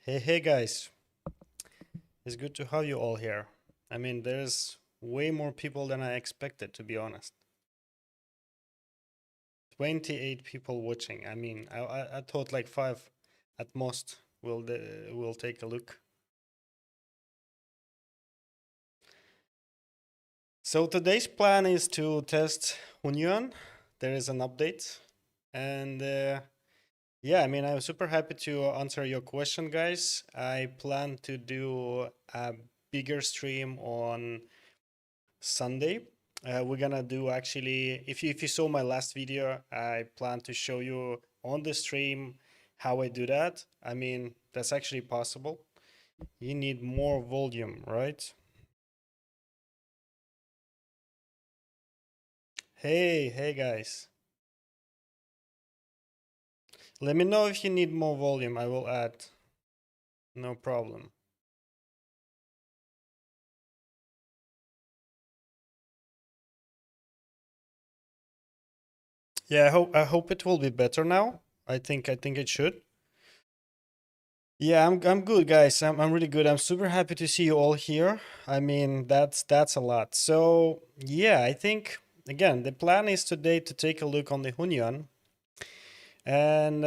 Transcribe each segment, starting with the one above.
Hey guys, it's good to have you all here. I mean, there's way more people than I expected, to be honest. 28 people watching. I mean, I thought like five at most will take a look. So today's plan is to test Hunyan. There is an update, and yeah, I mean, I'm super happy to answer your question, guys. I plan to do a bigger stream on Sunday. We're gonna do actually, if you saw my last video, I plan to show you on the stream how I do that. I mean, that's actually possible. You need more volume, right? Hey guys. Let me know if you need more volume. I will add. No problem. Yeah, I hope it will be better now. I think it should. Yeah, I'm good, guys. I'm really good. I'm super happy to see you all here. I mean, that's a lot. So yeah, I think again the plan is today to take a look on the Hunyan, and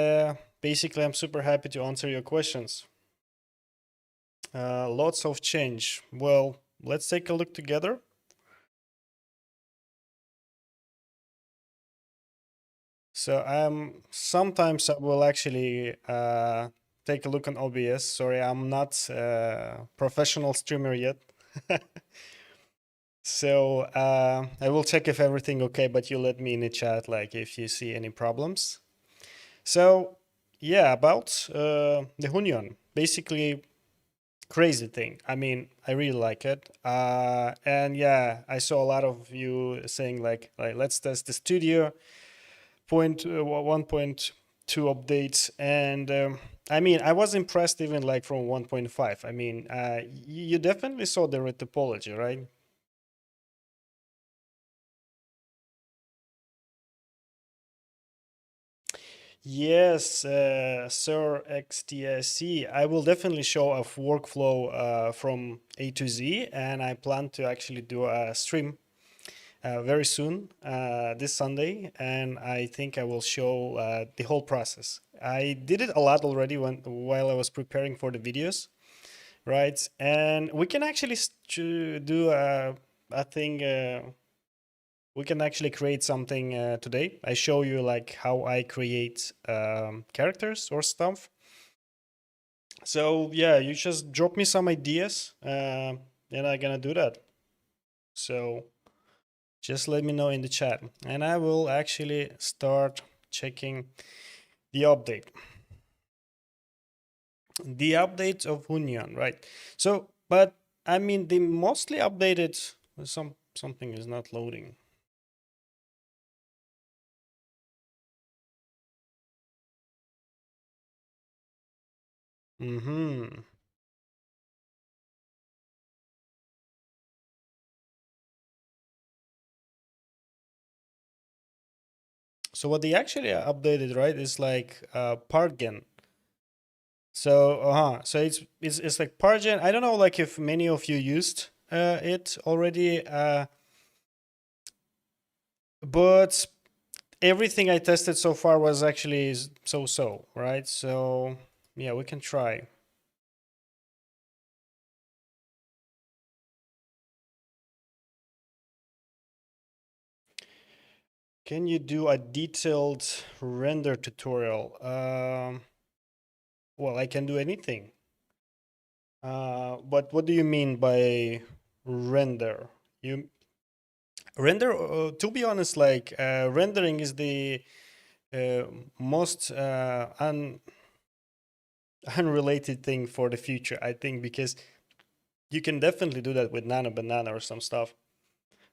basically I'm super happy to answer your questions. Lots of change. Well, let's take a look together. So sometimes I will actually take a look on OBS. Sorry, I'm not a professional streamer yet. So I will check if everything okay, but you let me in the chat like if you see any problems. So yeah, about the Hunyan, basically crazy thing. I mean, I really like it. And yeah, I saw a lot of you saying like let's test the studio 1.2 updates, and I mean, I was impressed even like from 1.5. I mean, you definitely saw the topology, right? Yes, Sir XTSC. I will definitely show a workflow from A to Z, and I plan to actually do a stream very soon, this Sunday, and I think I will show the whole process. I did it a lot already while I was preparing for the videos, right? And we can actually do a thing. We can actually create something today. I show you like how I create characters or stuff. So yeah, you just drop me some ideas, and I'm gonna do that. So just let me know in the chat, and I will actually start checking the update. The update of Hunyan, right? So, but I mean, the mostly updated. Something is not loading. Mm-hmm. So what they actually updated, right, is like Pargen. So so it's like Pargen. I don't know like if many of you used it already, but everything I tested so far was actually so, right? So yeah, we can try. Can you do a detailed render tutorial? Well, I can do anything. But what do you mean by render? You render? To be honest, like rendering is the uh, most unrelated thing for the future, I think, because you can definitely do that with Nano Banana or some stuff,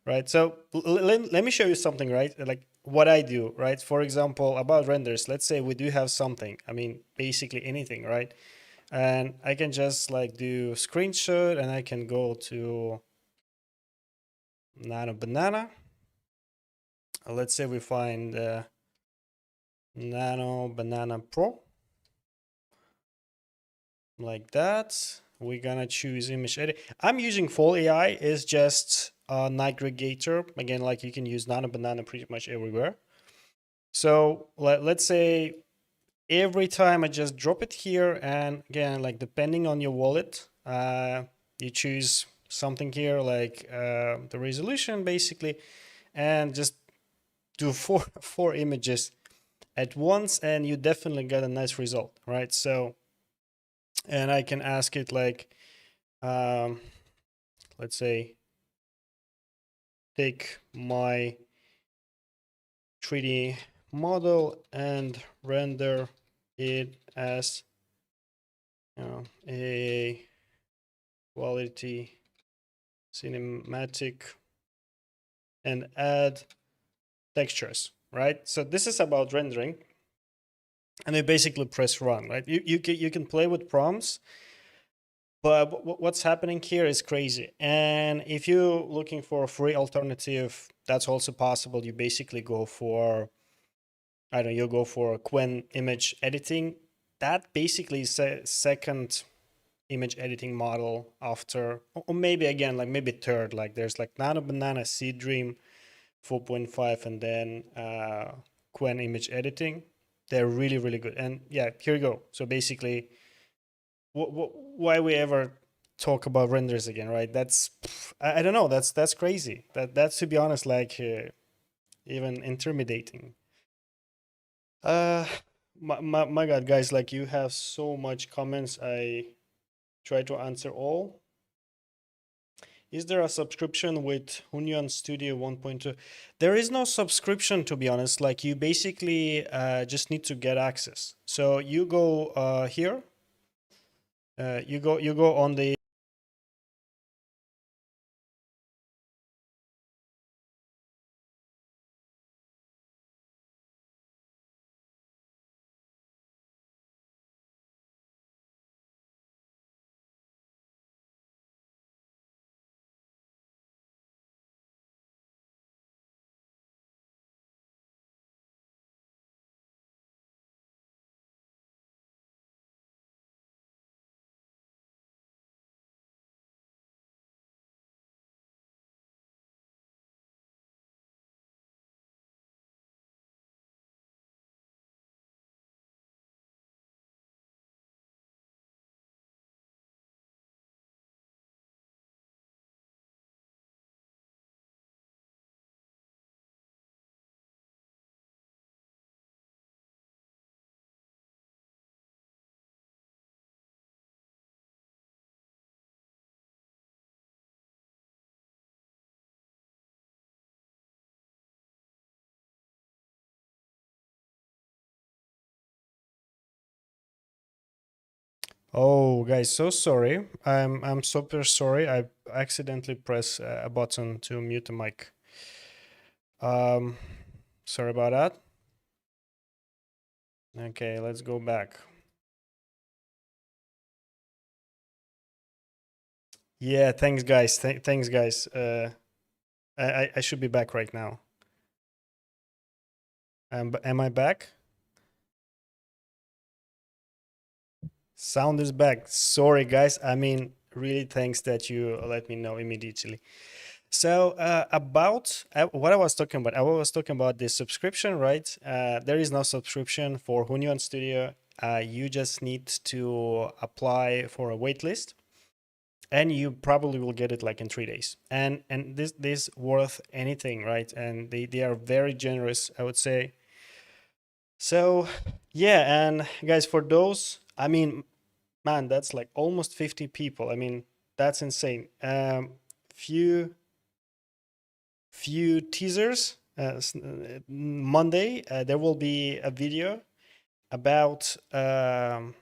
right? So let me show you something, right? Like what I do, right? For example, about renders, let's say we do have something, I mean, basically anything, right? And I can just like do screenshot, and I can go to Nano Banana. Let's say we find Nano Banana Pro. like that. We're gonna choose image edit. I'm using full AI. Is just an aggregator. Again, like you can use Nano Banana pretty much everywhere. So let's say every time I just drop it here, and again, like depending on your wallet, you choose something here like the resolution basically, and just do four images at once, and you definitely get a nice result, right? So, and I can ask it like, let's say, take my 3D model and render it as, you know, a quality cinematic and add textures, right? So this is about rendering, and you basically press run, right? You can play with prompts, but what's happening here is crazy. And if you're looking for a free alternative, that's also possible. You basically go for, I don't know, you go for Qwen image editing. That basically is a second image editing model after, or maybe again, like maybe third, like there's like Nano Banana, Seed Dream 4.5, and then Qwen image editing. They're really, really good. And yeah, here you go. So basically, why we ever talk about renders again, right? That's, I don't know. That's crazy. That's to be honest, like even intimidating. Uh, my God, guys, like you have so much comments. I try to answer all. Is there a subscription with Hunyan Studio 1.2? There is no subscription, to be honest. Like you basically just need to get access. So you go here. You go on the. Oh, guys, so sorry. I'm super sorry. I accidentally pressed a button to mute the mic. Um, sorry about that. Okay, let's go back. Yeah, thanks, guys. Thanks, guys. I should be back right now. Am I back? Sound is back. Sorry, guys. I mean, really, thanks that you let me know immediately. So, about what I was talking about, I was talking about the subscription, right? There is no subscription for Hunyan Studio. You just need to apply for a wait list, and you probably will get it like in 3 days. And this worth anything, right? And they are very generous, I would say. So, yeah, and guys, for those, I mean, man, that's like almost 50 people. I mean, that's insane. Few teasers. Monday, there will be a video about Roblox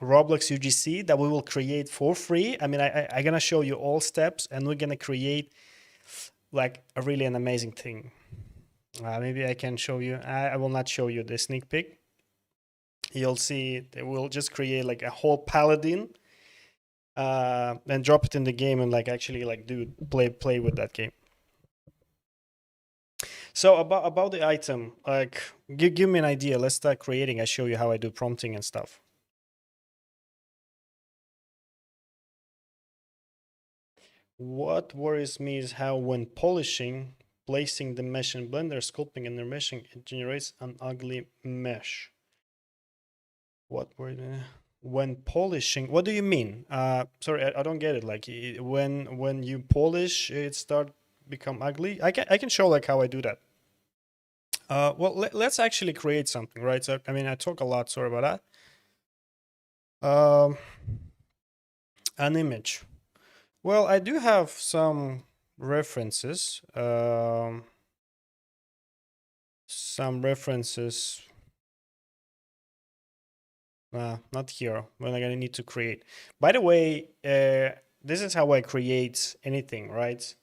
UGC that we will create for free. I mean, I'm gonna show you all steps, and we're gonna create like a really an amazing thing. Maybe I can show you. I will not show you the sneak peek. You'll see they will just create like a whole paladin, and drop it in the game and like actually like do play with that game. So about the item, like give me an idea. Let's start creating. I show you how I do prompting and stuff. What worries me is how when polishing, placing the mesh in Blender, sculpting and remeshing, it generates an ugly mesh. What worries me? When polishing, what do you mean? Sorry, I don't get it. Like when you polish, it start become ugly. I can show like how I do that. Well, let's actually create something, right? So I mean, I talk a lot. Sorry about that. An image. Well, I do have some references. Some references. Not here. When I'm gonna need to create. By the way, this is how I create anything, right?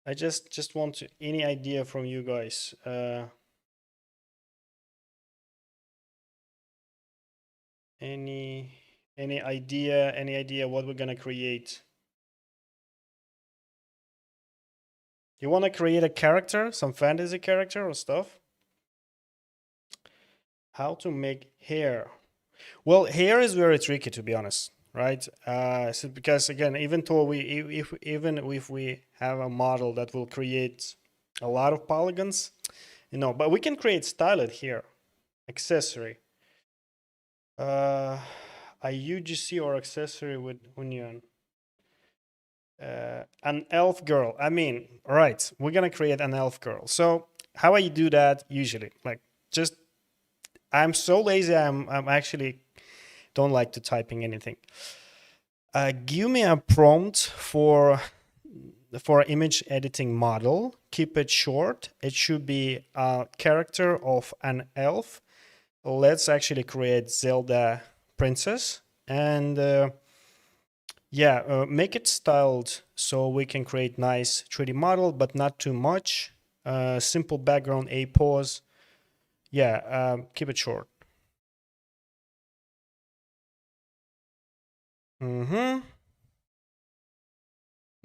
I just want to, any idea from you guys. Any any idea what we're gonna create? You want to create a character, some fantasy character or stuff? How to make hair? Well, hair is very tricky to be honest, right? So because again, even though even if we have a model that will create a lot of polygons, but we can create stylet here, accessory, a UGC or accessory with Hunyan. An elf girl. I mean, all right, we're gonna create an elf girl. So how I do that usually, like just I'm so lazy. I'm actually don't like to typing anything. Give me a prompt for image editing model. Keep it short. It should be a character of an elf. Let's actually create Zelda princess and yeah, make it styled so we can create nice 3D model, but not too much. Simple background, a pause. Yeah, keep it short. Mm-hmm.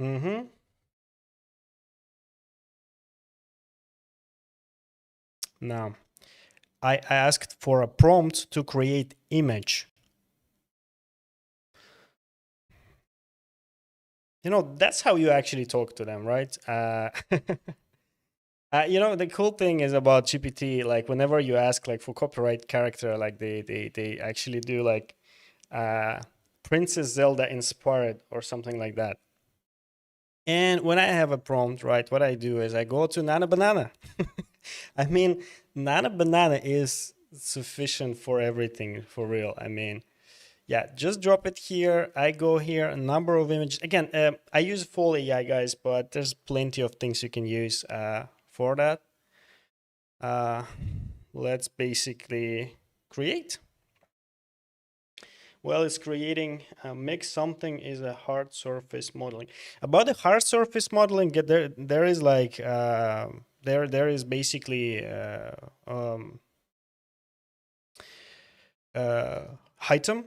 Mm-hmm. Now, I asked for a prompt to create image. That's how you actually talk to them, right? The cool thing is about GPT, like whenever you ask like for copyright character, like they actually do like uh, Princess Zelda inspired or something like that. And when I have a prompt, right, what I do is I go to Nana Banana. I mean, Nana Banana is sufficient for everything for real. I mean, yeah, just drop it here. I go here, a number of images. Again, I use full AI, guys, but there's plenty of things you can use for that. Let's basically create. Well, it's creating make something is a hard surface modeling. About the hard surface modeling, there is like there is basically Hightom,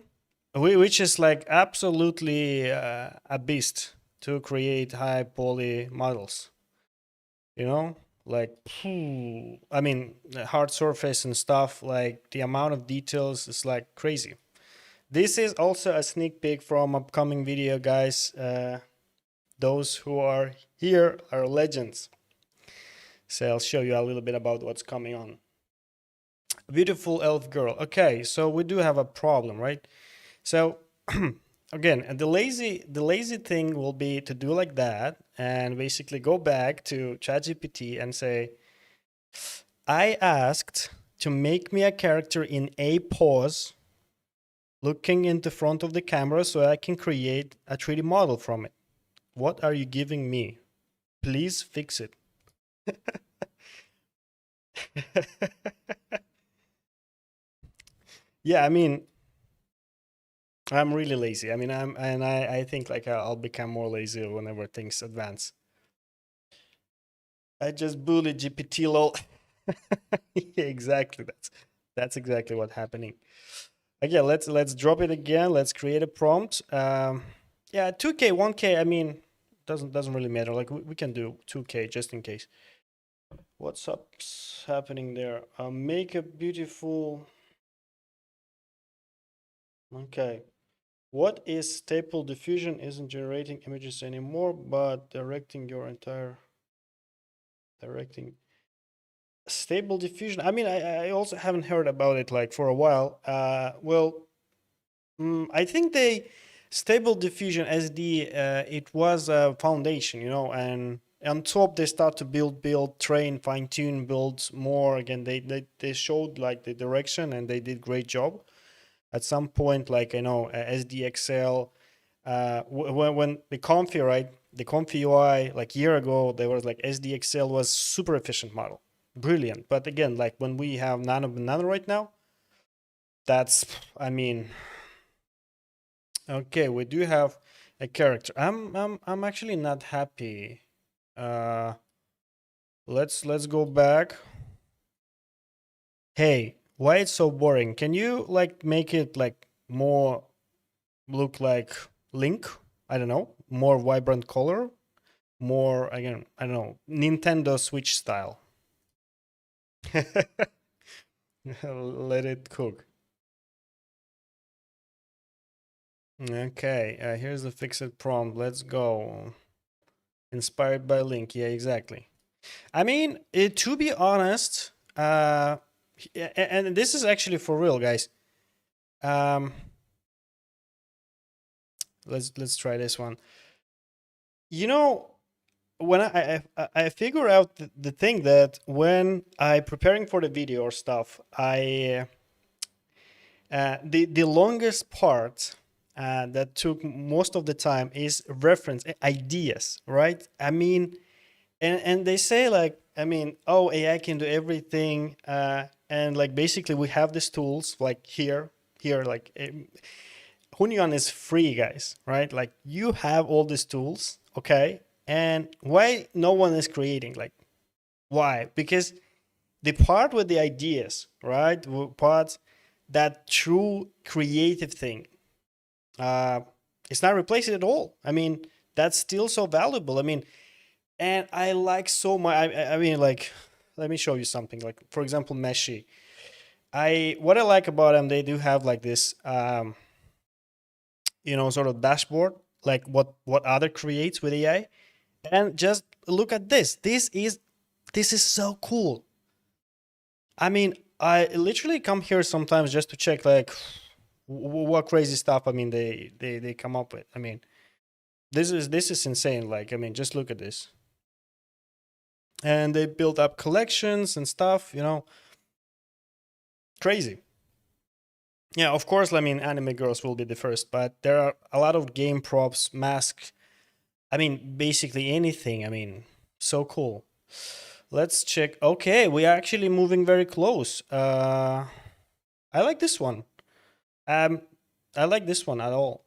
which is like absolutely a beast to create high poly models. Like I mean, the hard surface and stuff. Like the amount of details is like crazy. This is also a sneak peek from upcoming video, guys. Those who are here are legends. So I'll show you a little bit about what's coming on. Beautiful elf girl. Okay, so we do have a problem, right? So again, the lazy thing will be to do like that and basically go back to ChatGPT and say, I asked to make me a character in a pose looking into front of the camera so I can create a 3D model from it. What are you giving me? Please fix it. Yeah, I mean, I'm really lazy. I mean, I think like I'll become more lazy whenever things advance. I just bullied GPT lol. Yeah, exactly. That's exactly what's happening. Again, let's drop it again. Let's create a prompt. Yeah, 2K, 1K. I mean, doesn't really matter. Like we can do 2K just in case. What's happening there? Make a beautiful. Okay. What is stable diffusion? Isn't generating images anymore, but directing your entire directing stable diffusion. I mean, I also haven't heard about it like for a while. Well, I think they stable diffusion as the it was a foundation, you know, and on top they start to build, train, fine tune, build more. Again, they showed like the direction and they did great job. At some point, like I know SDXL, when the Comfy, right, the Comfy UI like year ago, there was like SDXL was super efficient model, brilliant. But again, like when we have Nano Banana right now, that's, I mean, okay, we do have a character. I'm actually not happy. Uh, let's go back. Hey, why it's so boring? Can you like make it like more look like Link? I don't know, more vibrant color, more again, I don't know, Nintendo Switch style. Let it cook. Okay, here's the fixed prompt. Let's go. Inspired by Link. Yeah, exactly. I mean, to be honest, and this is actually for real, guys. Um, let's try this one. You know, when I figure out the thing that when I preparing for the video or stuff, the longest part that took most of the time is reference ideas, right? I mean, and they say like, I mean, oh, AI can do everything, and like basically we have these tools like here like Hunyan is free, guys, right? Like you have all these tools, okay? And why no one is creating? Like why? Because the part with the ideas, right? Part that true creative thing, uh, it's not replaced at all. I mean, that's still so valuable. I mean, and I like so much. I mean, like, let me show you something. Like, for example, Meshi. What I like about them, they do have like this, you know, sort of dashboard, like what other creates with AI. And just look at this. This is so cool. I mean, I literally come here sometimes just to check like what crazy stuff. I mean, they come up with. I mean, this is insane. Like, I mean, just look at this. And they build up collections and stuff. You know, crazy. Yeah, of course. I mean, anime girls will be the first, but there are a lot of game props, masks. I mean, basically anything. I mean, so cool. Let's check. Okay, we are actually moving very close. I like this one. Um, I like this one at all.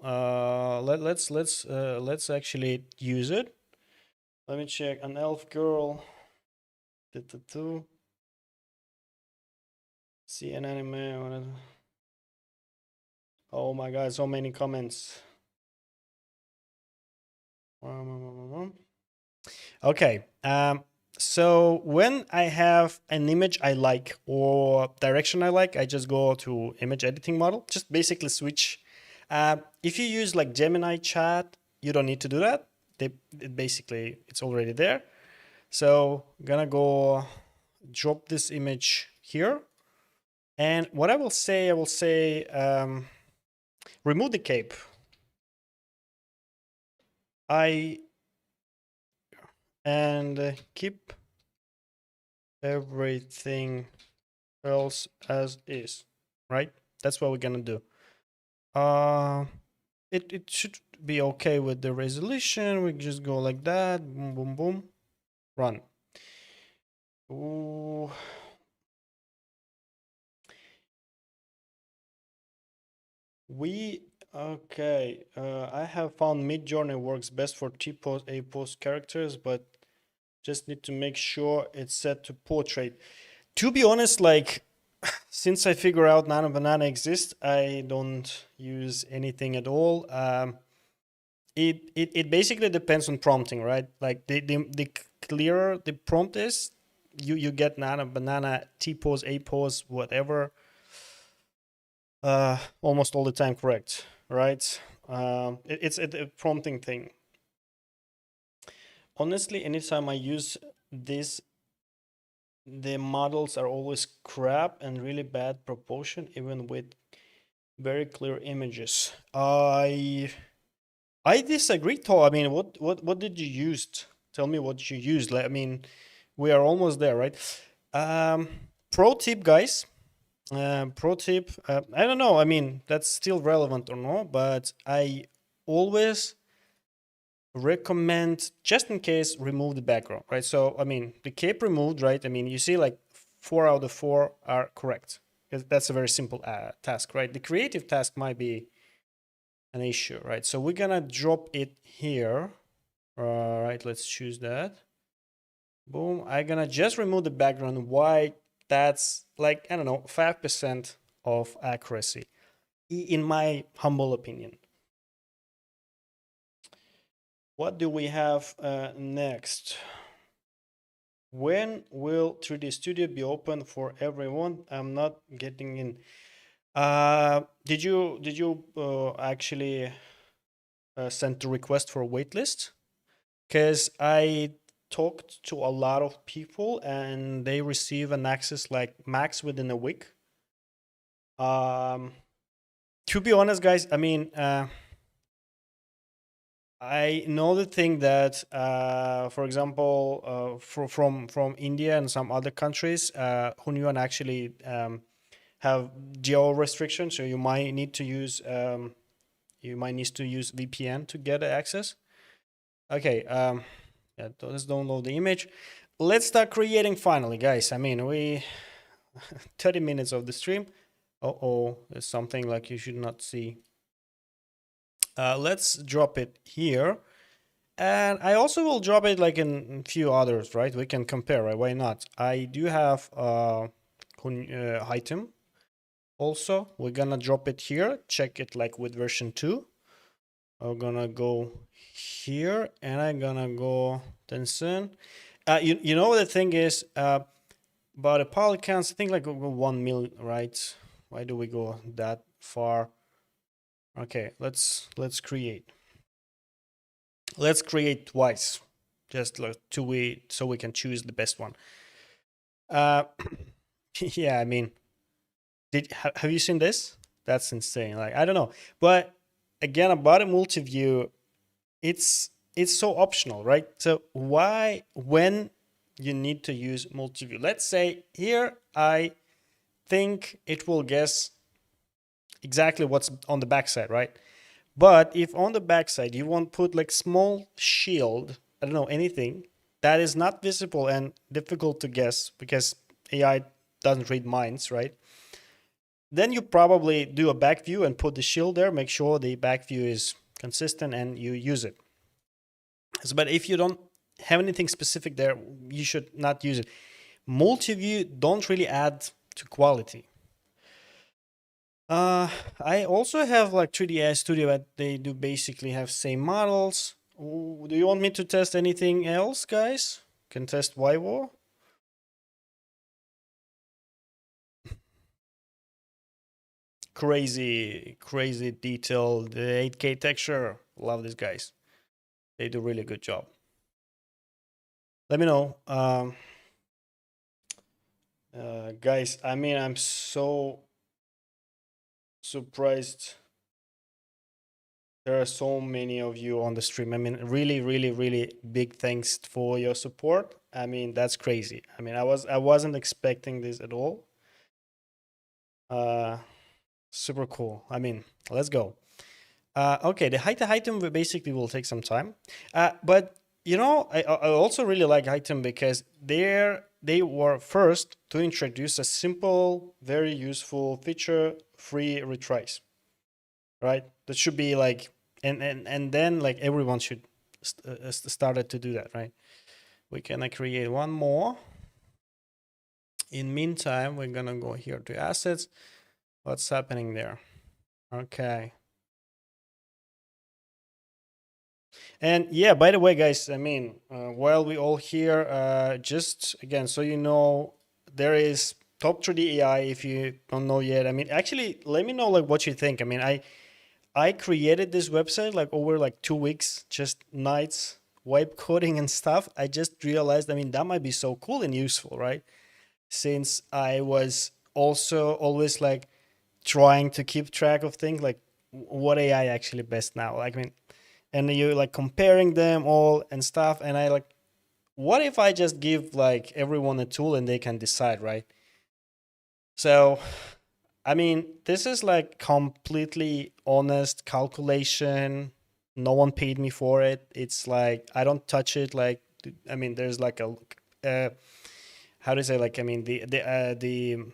Let's actually use it. Let me check. An elf girl. See an anime. Oh my god, so many comments. Okay. So when I have an image I like or direction I like, I just go to image editing model. Just basically switch. If you use like Gemini chat, you don't need to do that. Basically, it's already there. So I'm gonna go drop this image here. And what I will say, remove the cape. And keep everything else as is, right? That's what we're gonna do. It should be okay with the resolution. We just go like that, boom, boom, boom, run. Ooh. Okay. I have found Midjourney works best for T-pose, A-pose characters, but just need to make sure it's set to portrait. To be honest, like since I figure out Nano Banana exists, I don't use anything at all. It basically depends on prompting, right? Like the clearer the prompt is, you get Nano Banana, T-pose, A-pose, whatever. Almost all the time correct, right? It's a prompting thing. Honestly, anytime I use this, the models are always crap and really bad proportion, even with very clear images. I disagree, Thor. I mean, what did you use? Tell me what you used. Like, I mean, we are almost there, right? Um, Pro tip, guys. Pro tip. I don't know. I mean, that's still relevant or no, but I always recommend, just in case, remove the background, right? So, I mean, the cape removed, right? I mean, you see like 4 out of 4 are correct. That's a very simple task, right? The creative task might be an issue, right? So we're gonna drop it here. All right, let's choose that. Boom. I'm gonna just remove the background. Why? That's like, I don't know, 5% of accuracy, in my humble opinion. What do we have next? When will 3D Studio be open for everyone? I'm not getting in. Did you actually send the request for a waitlist? Because I talked to a lot of people and they receive an access like max within a week. Um, to be honest, guys, I mean, I know the thing that, for example, from India and some other countries, Hunyan actually have geo restrictions, so you might need to use VPN to get access. Okay, yeah, let's download the image. Let's start creating finally, guys. I mean, we 30 minutes of the stream. Oh, there's something like you should not see. Let's drop it here. And I also will drop it like in a few others, right? We can compare, right? Why not? I do have item also. We're gonna drop it here. Check it like with version 2. I'm gonna go here and I'm gonna go Tencent. You know the thing is, about the poly counts, I think like 1 million, right? Why do we go that far? Okay, let's create. Let's create twice, just like so we can choose the best one. Yeah, I mean, have you seen this? That's insane. Like, I don't know, but again, about a multi-view, it's so optional, right? So why, when you need to use multi-view? Let's say here I think it will guess exactly what's on the backside, right? But if on the backside you want to put like small shield, I don't know, anything that is not visible and difficult to guess because AI doesn't read minds, right? Then you probably do a back view and put the shield there, make sure the back view is consistent and you use it. So, but if you don't have anything specific there, you should not use it. Multi-view don't really add to quality. I also have like 3D AI Studio, but they do basically have same models. Ooh, do you want me to test anything else, guys? Can test YWAR? Crazy detailed 8K texture. Love these guys. They do really good job. Let me know. Guys, I mean, I'm so surprised there are so many of you on the stream. I mean, really big thanks for your support. I mean, that's crazy. I mean, I wasn't expecting this at all. Super cool. I mean, let's go. Okay, the height item basically will take some time. But you know, I also really like item because they were first to introduce a simple, very useful feature, free retries. Right? That should be like, and then like everyone should started to do that, right? We can create one more. In meantime, we're gonna go here to assets. What's happening there? Okay. And yeah, by the way, guys, I mean, while we all here, just again, so you know, there is top 3D AI. If you don't know yet, I mean, actually, let me know like what you think. I mean, I created this website like over like 2 weeks, just nights, wipe coding and stuff. I just realized, I mean, that might be so cool and useful, right? Since I was also always like trying to keep track of things like what AI actually best now. Like, I mean, and you like comparing them all and stuff. And I like, what if I just give like everyone a tool and they can decide, right? So, I mean, this is like completely honest calculation. No one paid me for it. It's like I don't touch it. Like, I mean, there's like a how do you say, like, I mean, the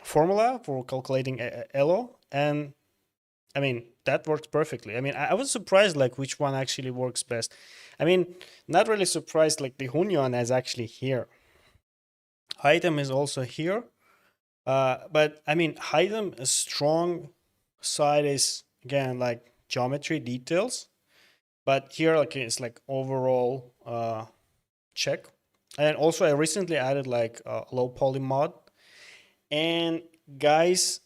formula for calculating elo, and I mean that works perfectly. I mean, I was surprised like which one actually works best. I mean, not really surprised like the Hunyan is actually here. Item is also here. But I mean, item a strong side is again like geometry details, but here like it's like overall check. And also I recently added like a low poly mod. And guys,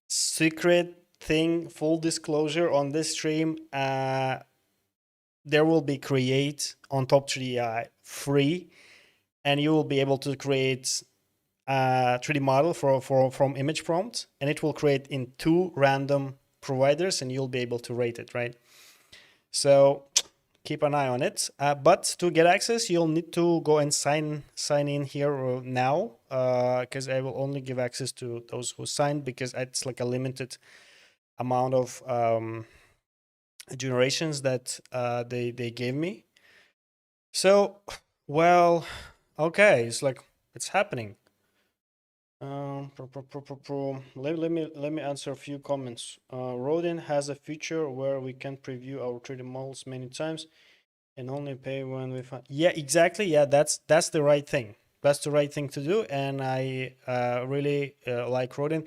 secret thing, full disclosure on this stream, there will be create on top 3D free, and you will be able to create a 3D model from image prompt, and it will create in 2 random providers, and you'll be able to rate it, right? So keep an eye on it. But to get access, you'll need to go and sign in here now, because I will only give access to those who signed, because it's like a limited amount of generations that they gave me. So, well, okay, it's like it's happening. Let me answer a few comments. Rodin has a feature where we can preview our 3D models many times and only pay when we find. Yeah, exactly. Yeah, that's the right thing. That's the right thing to do, and I really like Rodin.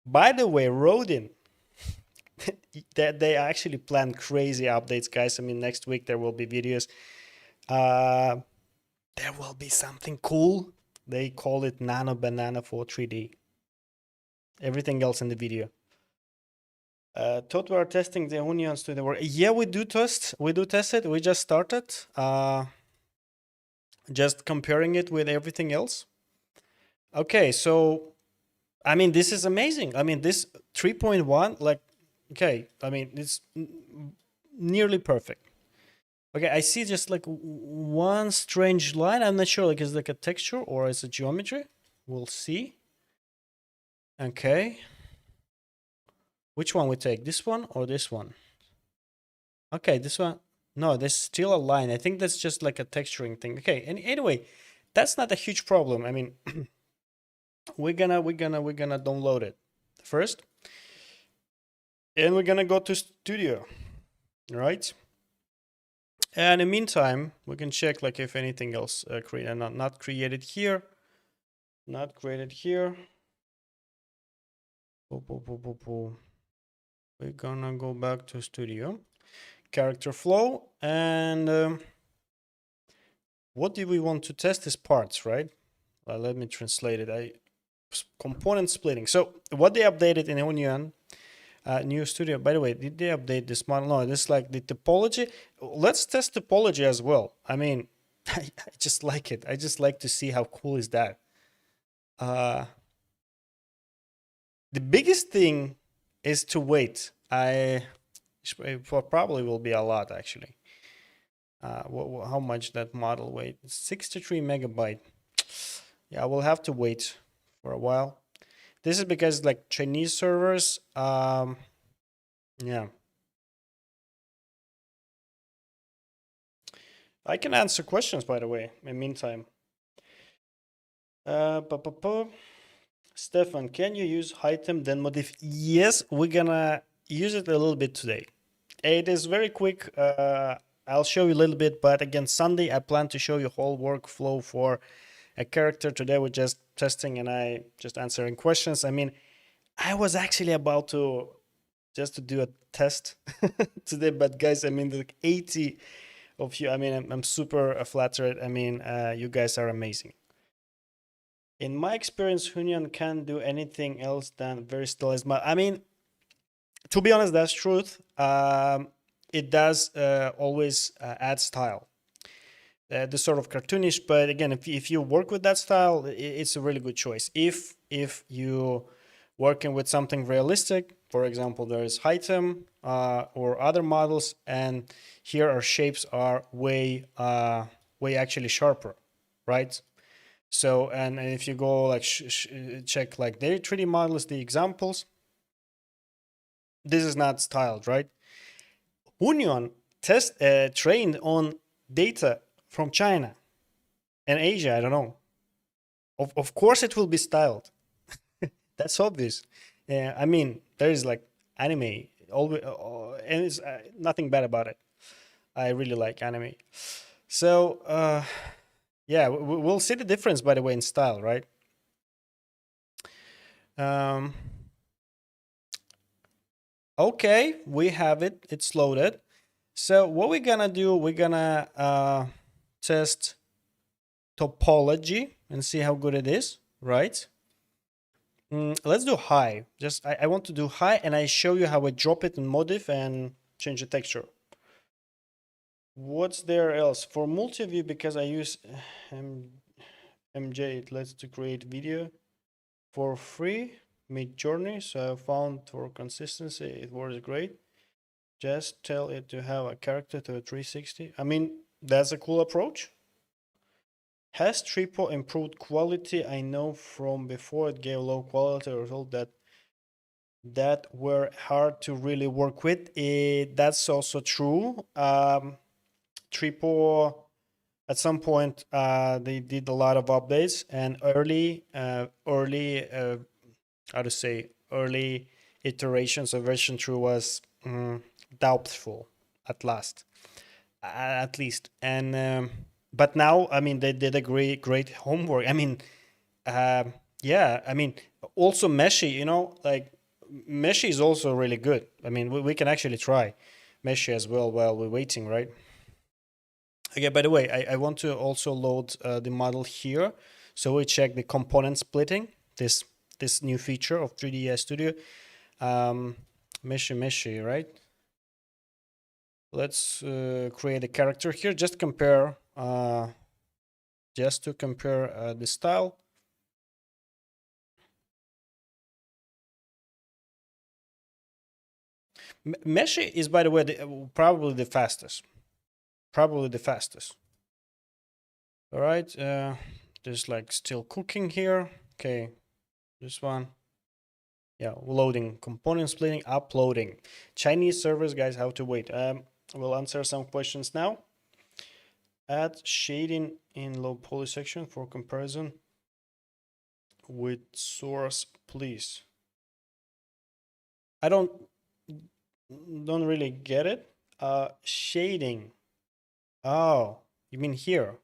By the way, Rodin, that they actually plan crazy updates, guys. I mean, next week there will be videos. There will be something cool. They call it Nano Banana for 3D. Everything else in the video. Thought we are testing the onions to the work. Yeah, we do test. We do test it. We just started. Just comparing it with everything else. Okay, so I mean, this is amazing. I mean, this 3.1, like, okay, I mean, it's nearly perfect. Okay, I see just like one strange line. I'm not sure, like, is it like a texture or is it geometry? We'll see. Okay. Which one we take? This one or this one? Okay, this one. No, there's still a line. I think that's just like a texturing thing. Okay, and anyway, that's not a huge problem. I mean, we're gonna download it first, and we're gonna go to Studio, right? And in the meantime, we can check like if anything else created, not created here, not created here. We're gonna go back to Studio, character flow, and what do we want to test is parts, right? Let me translate it. Component splitting. So what they updated in Hunyan, new studio. By the way, did they update this model? No, this is like the topology. Let's test topology as well. I mean, I just like it. I just like to see how cool is that. The biggest thing is to wait. It probably will be a lot actually. How much that model weight? 63 megabyte. Yeah, we'll have to wait for a while. This is because like Chinese servers, yeah. I can answer questions, by the way, in the meantime. Stefan, can you use item then modif? Yes, we're gonna use it a little bit today. It is very quick. I'll show you a little bit, but again, Sunday I plan to show you whole workflow for a character. Today we're just testing and I just answering questions. I mean, I was actually about to just to do a test today, but guys, I mean, like 80 of you. I mean, I'm super flattered. I mean, you guys are amazing. In my experience, Hunyan can't do anything else than very stylized. I mean, To be honest, that's truth. It does always add style. The sort of cartoonish, but again, if you work with that style, it's a really good choice. If you working with something realistic, for example, there is Hitem or other models, and here our shapes are way actually sharper, right? So and if you go like check like their 3D models, the examples, this is not styled, right? Hunyan trained on data from China and Asia. I don't know. Of course, it will be styled. That's obvious. I mean, there is like anime, always, and it's nothing bad about it. I really like anime. So, yeah, we'll see the difference, by the way, in style, right? Um, okay, we have it. It's loaded. So what we're gonna do, we're gonna test topology and see how good it is, right? Let's do high. Just I want to do high, and I show you how I drop it in modif and change the texture. What's there else for multi-view? Because I use MJ, it lets to create video for free mid journey. So I found for consistency it works great. Just tell it to have a character to a 360. I mean, that's a cool approach. Has Tripo improved quality? I know from before it gave low quality result that were hard to really work with. That's also true. Tripo at some point they did a lot of updates, and how to say, early iterations of version 2 was doubtful at last, at least. And but now, I mean, they did a great homework. I mean, yeah, I mean, also Meshi, like Meshi is also really good. I mean, we can actually try Meshi as well while we're waiting, right? Okay, by the way, I want to also load the model here. So we check the component splitting, this new feature of 3ds Studio. Meshi, right? Let's create a character here. Just compare, just to compare the style. Meshi is, by the way, probably the fastest. Probably the fastest. All right. There's like still cooking here. Okay, this one. Yeah, loading, component splitting, uploading. Chinese servers, guys, how to wait. We'll answer some questions now. Add shading in low poly section for comparison with source, please. I don't really get it. Shading. Oh, you mean here?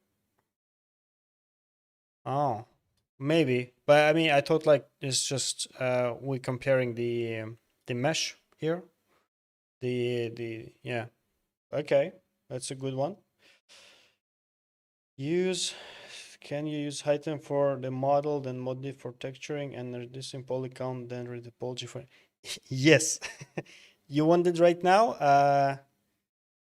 Oh, maybe. But I mean, I thought like it's just we comparing the mesh here. The yeah. Okay, that's a good one. Use Can you use Heighten for the model, then modif for texturing, and reducing poly count, then read the poly for yes. You want it right now?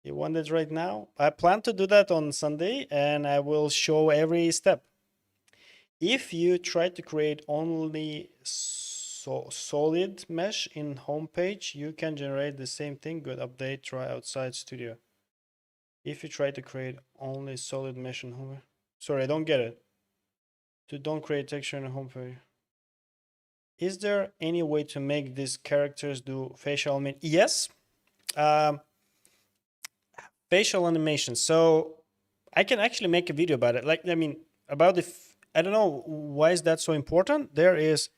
You want it right now? I plan to do that on Sunday, and I will show every step. If you try to create only solid mesh in homepage, you can generate the same thing. Good update. Try outside studio. If you try to create only solid mesh in homepage, sorry, I don't get it. Don't create texture in a homepage. Is there any way to make these characters do facial animation? Yes. Um, Facial animation. So I can actually make a video about it. Like, I mean, about the I don't know why is that so important. There is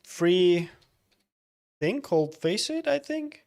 free thing called Face It, I think.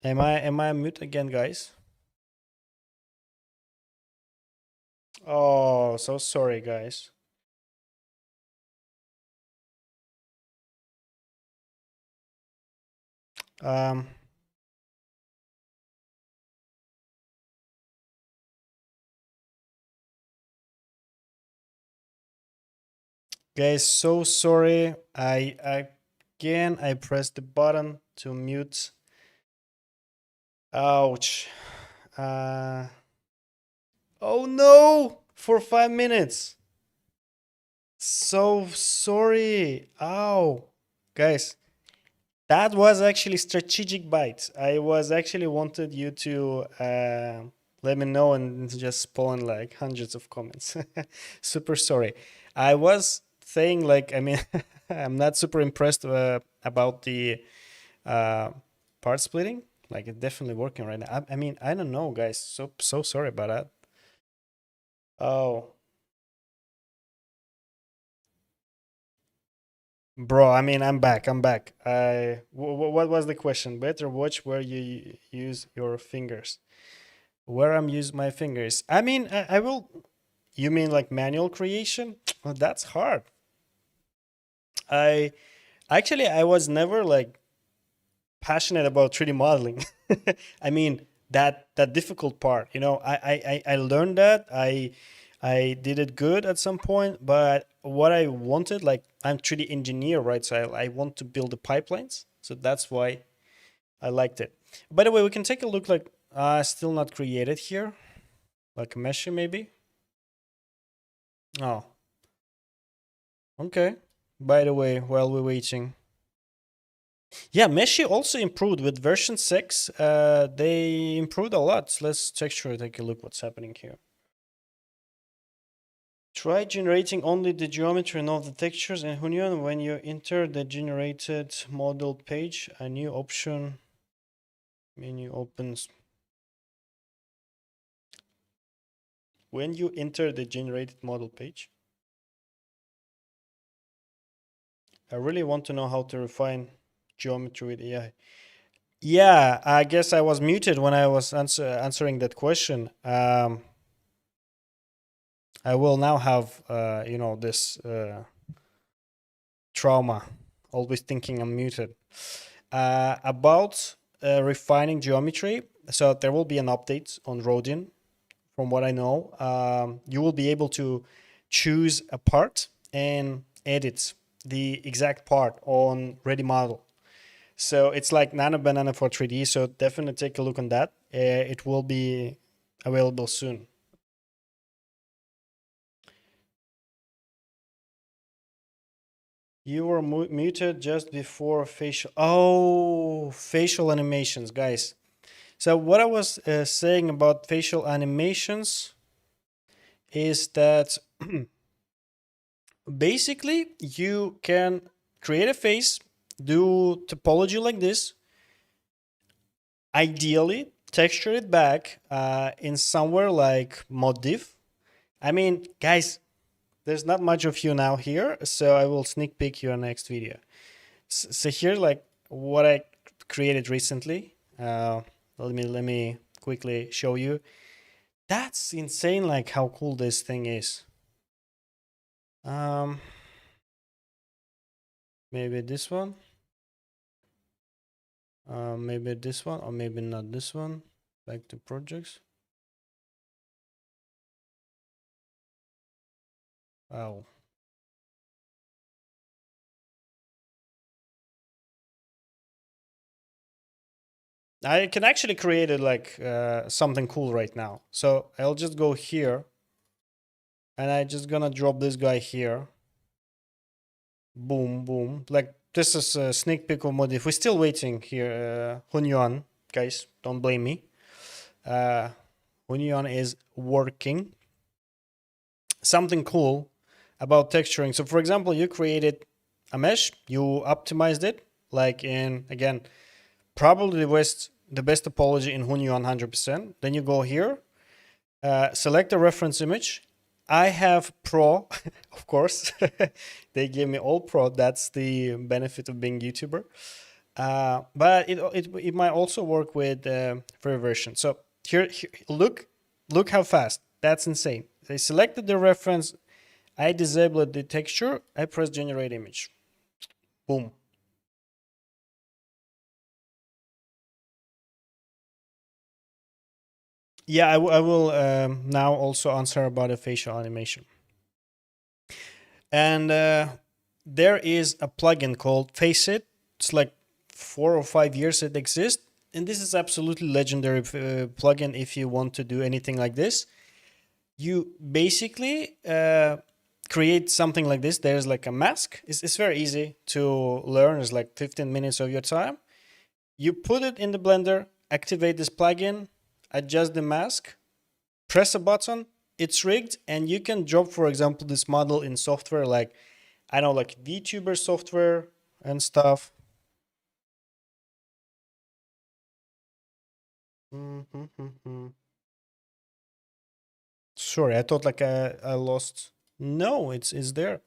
Am I on mute again, guys? Oh, so sorry, guys. Um, guys, so sorry. I pressed the button to mute. Ouch. Uh, oh no, for 5 minutes. So sorry. Ow, guys. That was actually strategic bite. I was actually wanted you to let me know and just spawn like hundreds of comments. Super sorry. I was saying like I mean I'm not super impressed about the uh, part splitting. Like it's definitely working right now. I mean I don't know guys. So sorry about that. Oh, bro. I mean I'm back. I'm back. What was the question? Better watch where you use your fingers. Where I'm use my fingers. I mean, I will. You mean like manual creation? Well, that's hard. I I was never like passionate about 3D modeling. I mean that difficult part. You know, I learned that. I did it good at some point, but what I wanted, like I'm 3D engineer, right? So I want to build the pipelines. So that's why I liked it. By the way, we can take a look. Like still not created here, like a mesh maybe. Oh, okay. By the way, while we're waiting. Yeah, Meshi also improved with version 6. They improved a lot. Let's texture take a look what's happening here. Try generating only the geometry and not the textures in Hunyan. When you enter the generated model page, a new option menu opens. When you enter the generated model page, I really want to know how to refine geometry with AI. Yeah, I guess I was muted when I was answering that question. I will now have, this trauma, always thinking I'm muted. About refining geometry, so there will be an update on Rodin. From what I know, you will be able to choose a part and edit the exact part on ready model. So it's like Nano Banana for 3D. So definitely take a look on that. It will be available soon. You were muted just before facial. Oh, facial animations, guys. So what I was saying about facial animations is that basically you can create a face, do topology like this, ideally texture it back in somewhere like Modiv. I mean, guys, there's not much of you now here, so I will sneak peek your next video. So here, like what I created recently. Let me quickly show you. That's insane! Like how cool this thing is. Um, maybe this one. Maybe this one, or maybe not this one. Back to projects. Wow. I can actually create it like something cool right now. So I'll just go here, and I just gonna drop this guy here. Boom, boom. Like this is a sneak peek of Modif. We're still waiting here. Hunyan, guys, don't blame me. Hunyan is working. Something cool about texturing. So for example, you created a mesh, you optimized it, like in again, probably the best topology in Hunyan 100%. Then you go here, select a reference image. I have Pro, of course. They give me all Pro. That's the benefit of being YouTuber. But it might also work with free version. So here look how fast. That's insane. I selected the reference, I disabled the texture, I press generate image. Boom. Yeah, I will now also answer about the facial animation. And there is a plugin called Face It. It's like 4 or 5 years it exists. And this is absolutely legendary plugin if you want to do anything like this. You basically create something like this. There's like a mask. It's very easy to learn. It's like 15 minutes of your time. You put it in the blender, activate this plugin, adjust the mask, press a button, it's rigged, and you can drop, for example, this model in software like, I don't know, like VTuber software and stuff. Sorry, I thought like I lost. No, it's there.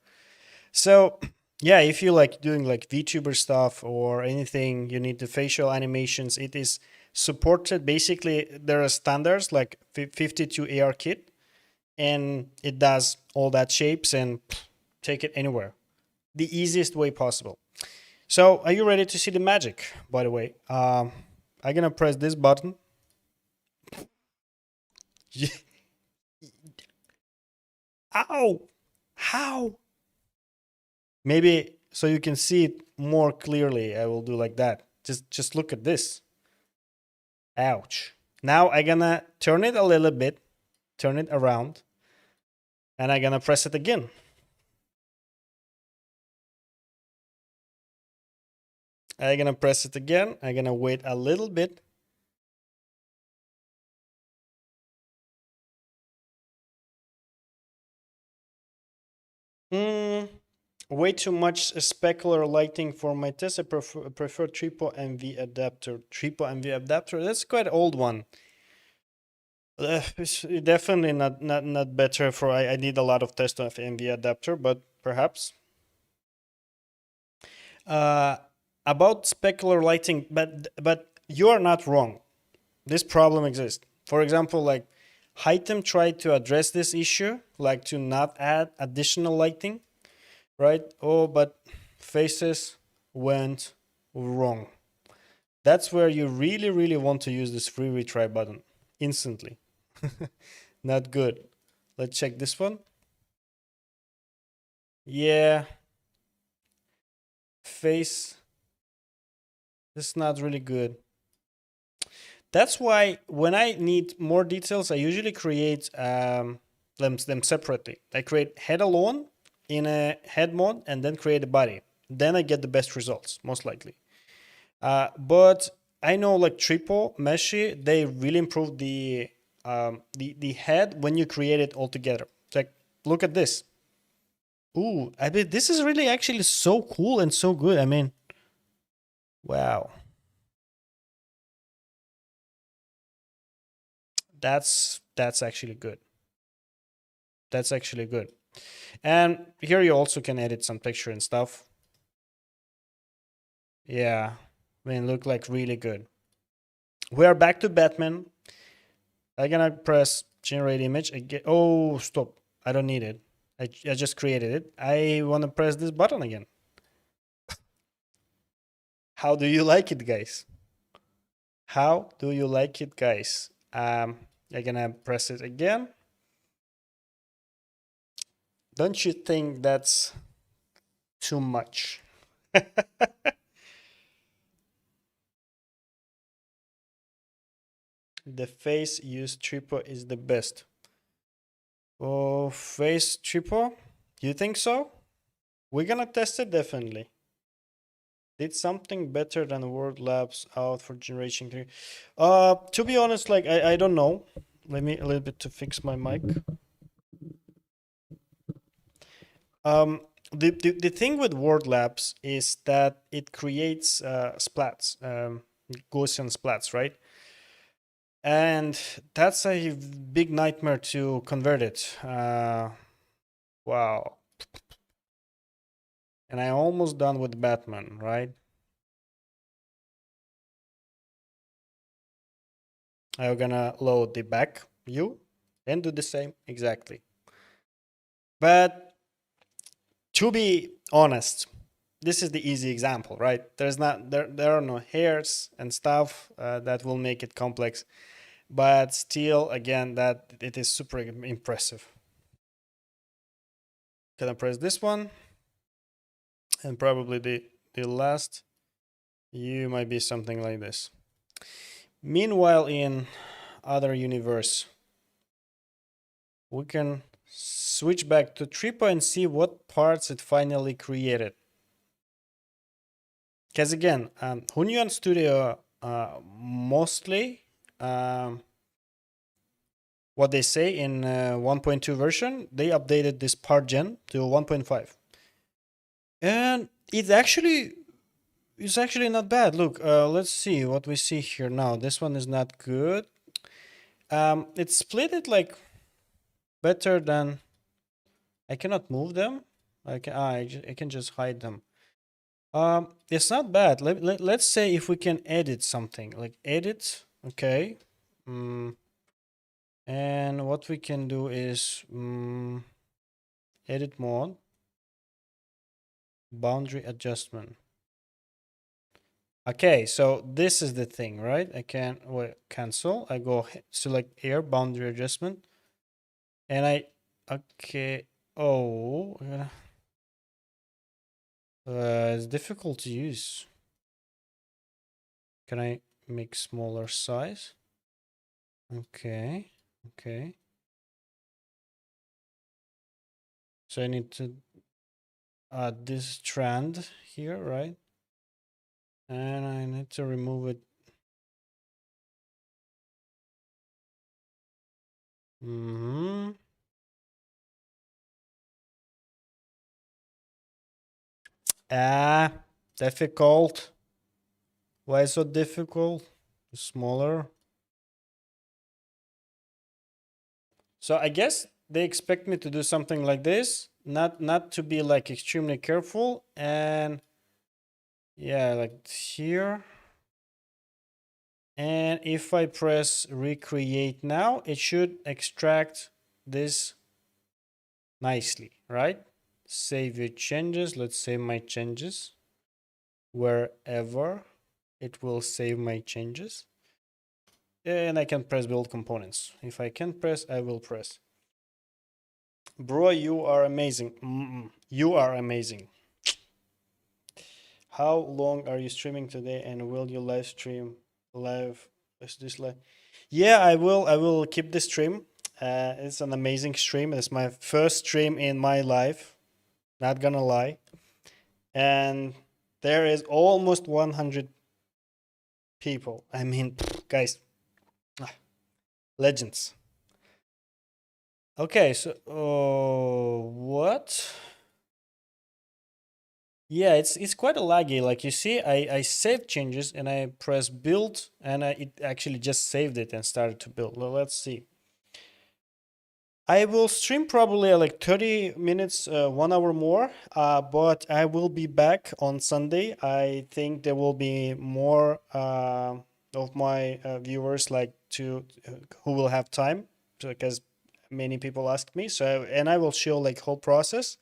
So yeah, if you like doing like VTuber stuff or anything, you need the facial animations. It is supported. Basically, there are standards like 52 AR kit, and it does all that shapes and take it anywhere. The easiest way possible. So are you ready to see the magic? By the way, I'm gonna press this button. Ow! How? Maybe so you can see it more clearly. I will do like that. Just look at this. Ouch. Now I'm gonna turn it a little bit, turn it around, and I'm gonna press it again. I'm gonna press it again. I'm gonna wait a little bit. Way too much specular lighting for my test. I prefer triple MV adapter. Triple MV adapter. That's quite an old one. It's definitely not better for. I need a lot of test of MV adapter, but perhaps. Uh, about specular lighting, but you are not wrong. This problem exists. For example, like Hitem tried to address this issue, like to not add additional lighting, right? Oh, but faces went wrong. That's where you really want to use this free retry button instantly. Not good. Let's check this one. Yeah. Face. This is not really good. That's why when I need more details, I usually create them separately. I create head alone in a head mode and then create a body. Then I get the best results, most likely. But I know like Triple, Meshi, they really improved the head when you create it all together. Like, look at this. Ooh, I mean, this is really actually so cool and so good. I mean, wow. That's actually good. That's actually good. And here you also can edit some texture and stuff. Yeah, I mean, look like really good. We are back to Batman. I'm gonna press generate image again. Oh, stop. I don't need it. I just created it. I want to press this button again. How do you like it, guys? How do you like it, guys? I'm gonna press it again. Don't you think that's too much? The face use triple is the best. Oh, face triple? You think so? We're gonna test it definitely. Did something better than Word Labs out for generation 3? To be honest, like I don't know. Let me a little bit to fix my mic. The thing with Word Labs is that it creates splats, Gaussian splats, right? And that's a big nightmare to convert it. Wow. And I'm almost done with Batman, right? I'm gonna load the back view and do the same exactly. But to be honest, this is the easy example, right? There are no hairs and stuff that will make it complex, but still, again, that it is super impressive. Gonna press this one, and probably the last you might be something like this. Meanwhile, in other universe, we can switch back to Tripo and see what parts it finally created. Because again, Hunyan Studio mostly what they say in 1.2 version, they updated this part gen to 1.5. And it's actually not bad. Look, let's see what we see here now. This one is not good. It's split it like better than. I cannot move them. I can just hide them. It's not bad. Let's say if we can edit something, like edit. Okay. And what we can do is edit mode, boundary adjustment. Okay, so this is the thing, right? I can cancel. I go select air boundary adjustment, and okay. Oh, it's difficult to use. Can I make smaller size? Okay, okay. So I need to add this strand here, right? And I need to remove it. Difficult. Why so difficult? Smaller. So I guess they expect me to do something like this, not to be like extremely careful, and yeah, like here. And if I press recreate now, it should extract this nicely, right? Save your changes. Let's save my changes wherever it will save my changes. And I can press build components. If I can press, I will press. Bro, you are amazing. You are amazing. How long are you streaming today, and will you live stream live? Is this live? Yeah, I will. I will keep the stream. It's an amazing stream. It's my first stream in my life. Not gonna lie. And there is almost 100 people. I mean, guys, legends. Okay, so what? Yeah, it's quite a laggy. Like you see, I saved changes and I press build, and it actually just saved it and started to build. Well, let's see. I will stream probably like 30 minutes, 1 hour more, but I will be back on Sunday. I think there will be more of my viewers like who will have time, because many people asked me. So and I will show like whole process.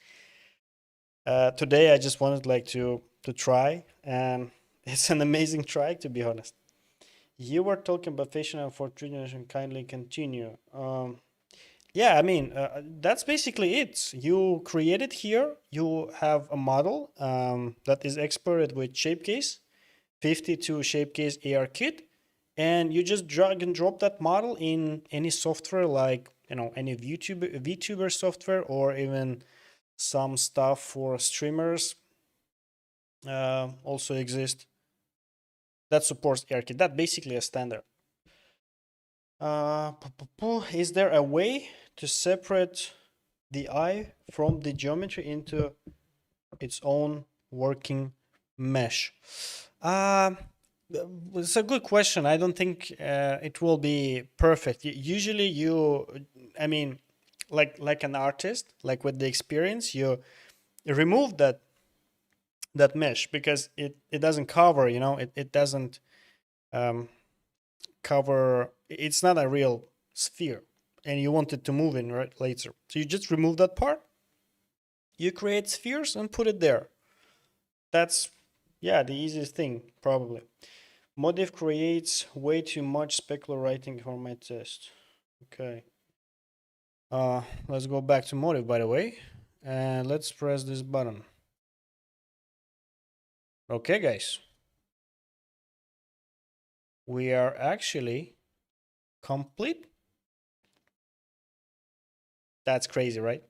Today I just wanted like to try, and it's an amazing try, to be honest. You were talking about fashion for 3 generation. Kindly continue. Yeah, I mean, that's basically it. You create it here. You have a model that is exported with Shapecase, 52 Shapecase AR kit, and you just drag and drop that model in any software, like any VTuber software, or even some stuff for streamers also exist that supports ARKit. That's basically a standard. Is there a way to separate the eye from the geometry into its own working mesh? It's a good question. I don't think it will be perfect. Usually I mean, like an artist, like with the experience, you remove that mesh because it doesn't cover, it doesn't cover, it's not a real sphere, and you want it to move in right later. So you just remove that part, you create spheres and put it there. That's, yeah, the easiest thing, probably. Modif creates way too much specular writing for my test. Okay. Let's go back to Modif, by the way, and let's press this button. Okay, guys. We are actually complete. That's crazy, right?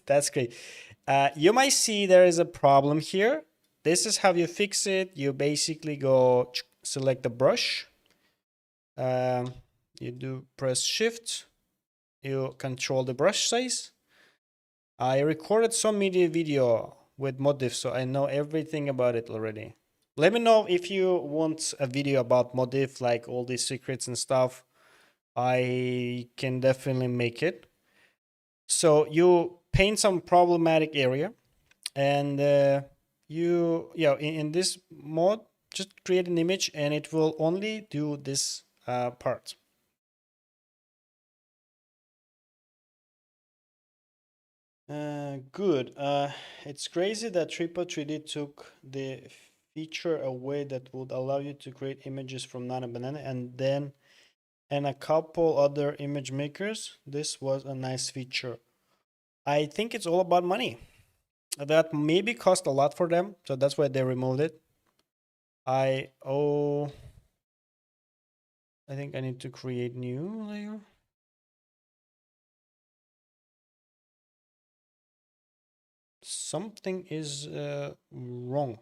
That's great. You might see there is a problem here. This is how you fix it. You basically go select the brush. You do press shift. You control the brush size. I recorded some media video with Modif, so I know everything about it already. Let me know if you want a video about Modif, like all these secrets and stuff. I can definitely make it. So you paint some problematic area, and in this mode, just create an image, and it will only do this part. Good. It's crazy that Tripa 3D took the feature away that would allow you to create images from Nana Banana, and a couple other image makers. This was a nice feature. I think it's all about money. That maybe cost a lot for them, so that's why they removed it. I think I need to create new layer. Something is wrong.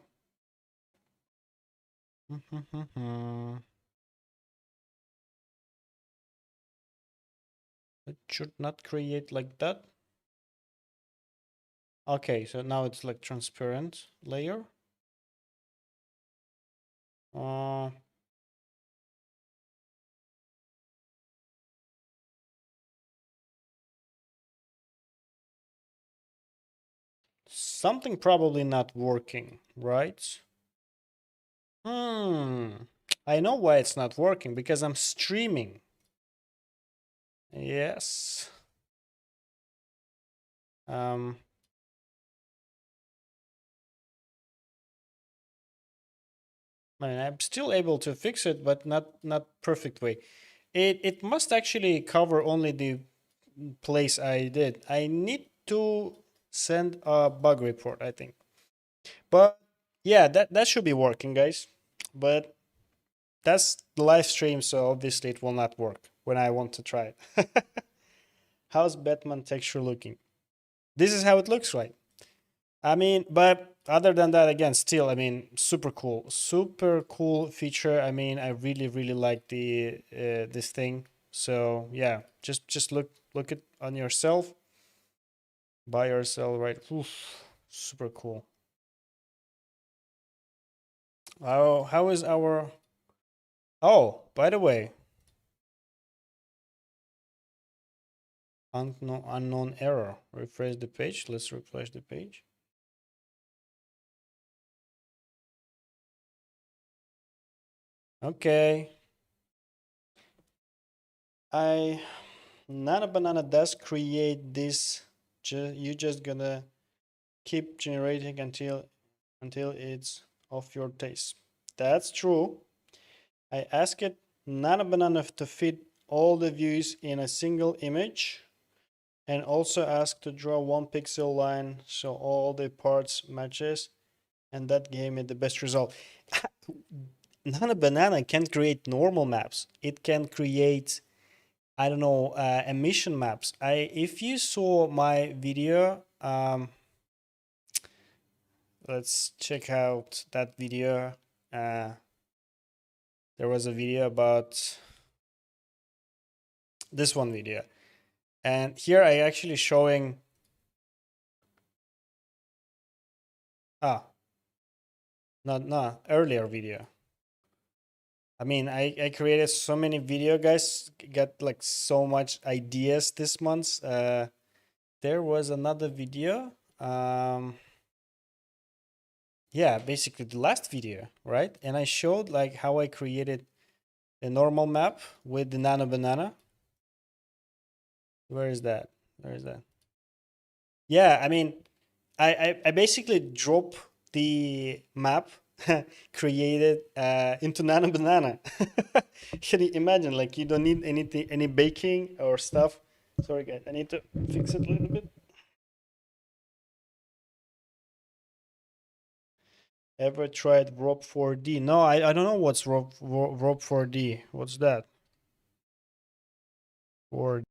It should not create like that. Okay, so now it's like transparent layer. Something probably not working, right? I know why it's not working, because I'm streaming. Yes. I mean, I'm still able to fix it, but not perfect way. It must actually cover only the place I did. I need to send a bug report, I think. But yeah, that should be working, guys. But that's the live stream, so obviously it will not work when I want to try it. How's Batman texture looking? This is how it looks, right? I mean, but other than that, again, still, I mean, super cool feature. I mean, I really like the this thing. So yeah, just look it on yourself, by yourself, right? Oof, super cool. Oh, how is our? Oh, by the way, unknown error. Refresh the page. Let's refresh the page. Okay. Nana Banana does create this. You just gonna keep generating until it's of your taste. That's true. I asked it Nana Banana to fit all the views in a single image, and also asked to draw one pixel line so all the parts matches, and that gave me the best result. Nana Banana can't create normal maps. It can create, I don't know, emission maps. If you saw my video, let's check out that video. There was a video about this one video, and here I actually showing not earlier video. I mean, I created so many video, guys, got like so much ideas this month. There was another video, yeah, basically the last video, right? And I showed like how I created a normal map with the nano banana. Where is that? Where is that? Yeah, I mean, I basically drop the map created into nano banana. Can you imagine? Like you don't need anything, any baking or stuff. Sorry, guys, I need to fix it a little bit. Ever tried ROP 4D? No, I don't know what's ROP 4D. What's that? 4D.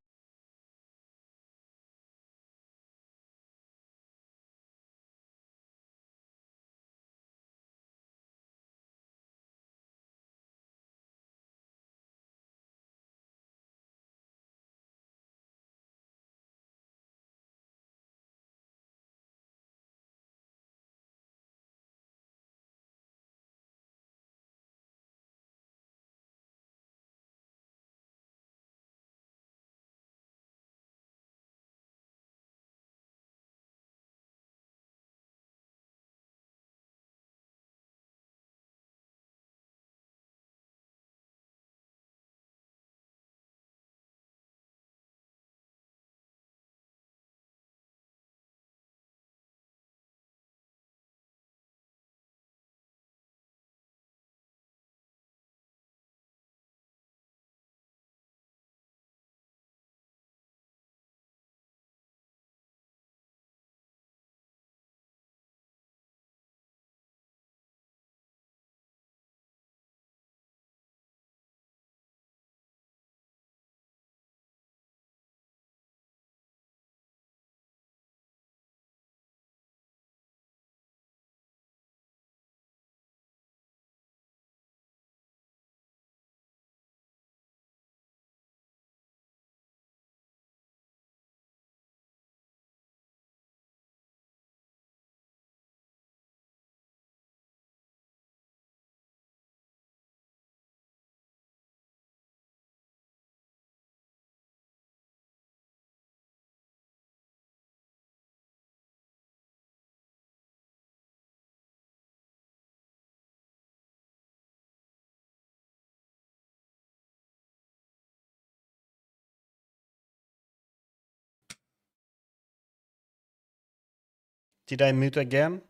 Did I mute again?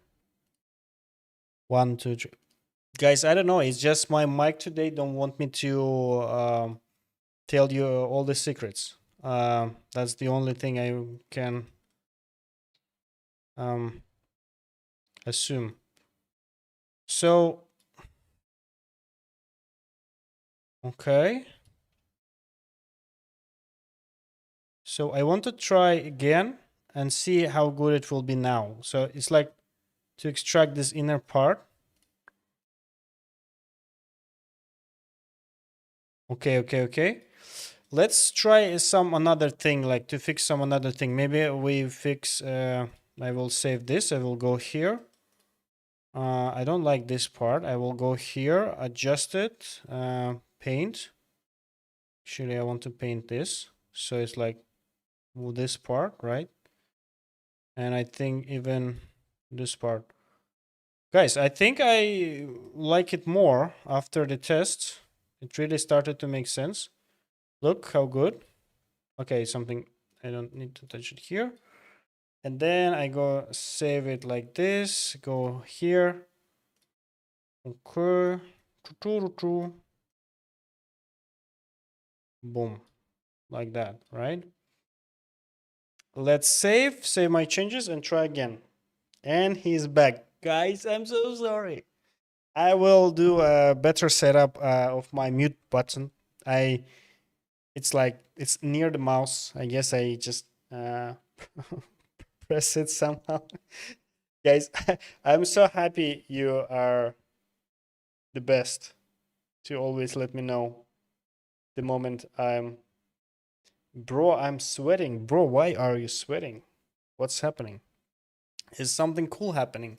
1, 2, 3. Guys, I don't know. It's just my mic today don't want me to tell you all the secrets. That's the only thing I can um, assume. So, okay. So I want to try again and see how good it will be now. So it's like to extract this inner part. Okay. Let's try some another thing, like to fix some another thing. Maybe we fix, I will save this. I will go here. I don't like this part. I will go here, adjust it, paint. Actually, I want to paint this. So it's like this part, right? And I think even this part. Guys, I think I like it more after the test. It really started to make sense. Look how good. Okay, something, I don't need to touch it here. And then I go save it like this. Go here. Okay. Boom. Like that, right? Let's save my changes and try again. And he's back. Guys, I'm so sorry. I will do a better setup of my mute button. It's like it's near the mouse. I guess I just press it somehow. Guys, I'm so happy you are the best to always let me know the moment I'm. Bro, I'm sweating. Bro, why are you sweating? What's happening? Is something cool happening?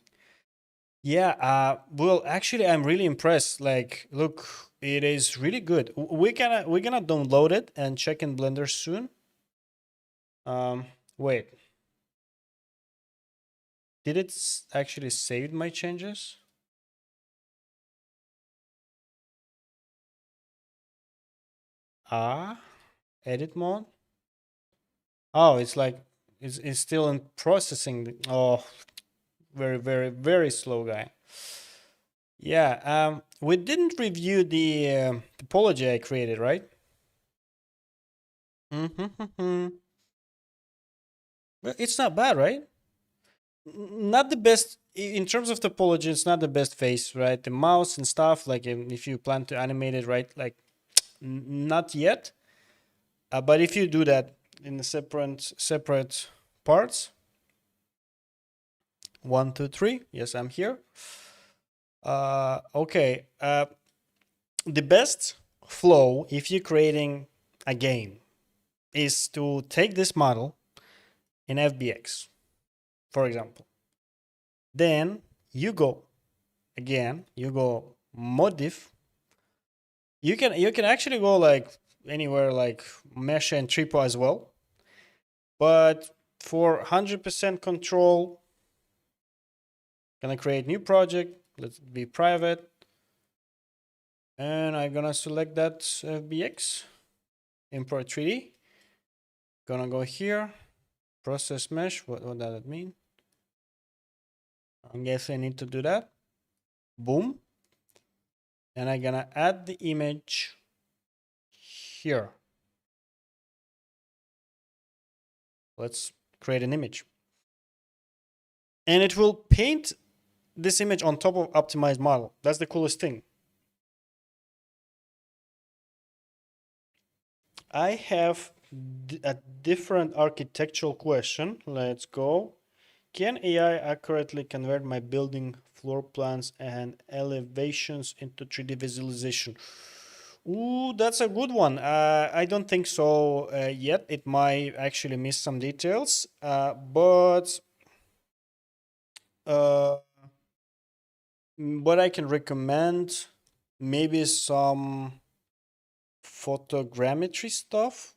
Yeah, well, actually, I'm really impressed. Like, look, it is really good. We're gonna download it and check in Blender soon. Wait, did it actually save my changes? Edit mode. Oh, it's like it's still in processing. Oh, very, very, very slow guy. Yeah, we didn't review the topology I created, right? Mm-hmm. Well, it's not bad, right? Not the best in terms of topology. It's not the best face, right? The mouse and stuff. Like if you plan to animate it, right? Like not yet. But if you do that in the separate parts, 1, 2, 3. Yes, I'm here. Okay. The best flow if you're creating a game is to take this model in FBX, for example. Then you go again, you go modif. You can actually go like anywhere like mesh and tripo as well. But for 100% control, gonna create new project. Let's be private. And I'm gonna select that FBX, import 3D. Gonna go here, process mesh. What does that mean? I guess I need to do that. Boom. And I'm gonna add the image here. Let's create an image. And it will paint this image on top of optimized model. That's the coolest thing. I have a different architectural question. Let's go. Can AI accurately convert my building floor plans and elevations into 3D visualization? Ooh, that's a good one. I don't think so yet. It might actually miss some details, but uh, what I can recommend, maybe some photogrammetry stuff.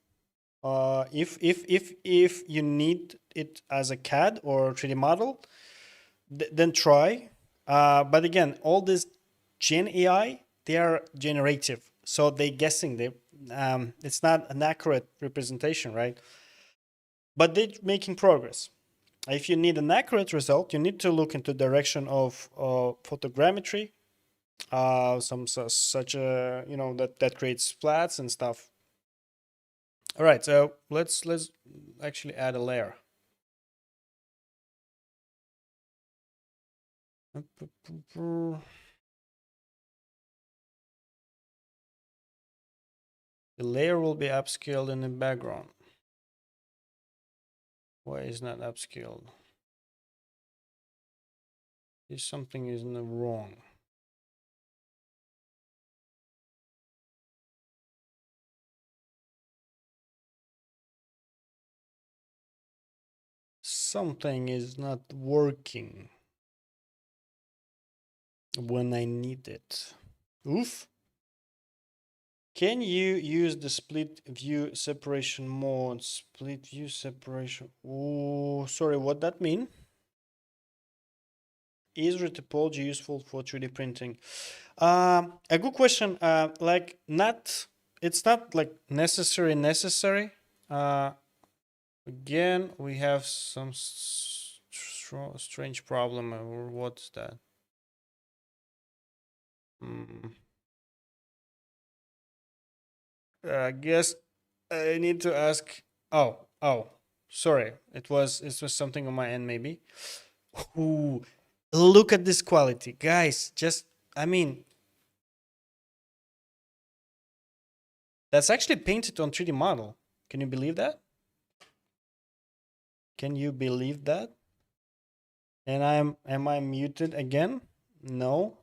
If you need it as a CAD or 3D model, then try. But again, all this Gen AI, they are generative, so they guessing. It's not an accurate representation, right? But they're making progress. If you need an accurate result, you need to look into direction of photogrammetry, such a that creates splats and stuff. All right, so let's actually add a layer. The layer will be upscaled in the background. Why is not upscaled? Is something is wrong. Something is not working when I need it. Oof. Can you use the split view separation mode? Split view separation. Oh, sorry, what that mean? Is retopology useful for 3D printing? A good question. Like it's not like necessary. Again, we have some strange problem. Or what's that? I guess I need to ask. Oh, sorry. It was something on my end, maybe. Ooh, look at this quality, guys. I mean, that's actually painted on 3D model. Can you believe that? Can you believe that? And am I muted again? No.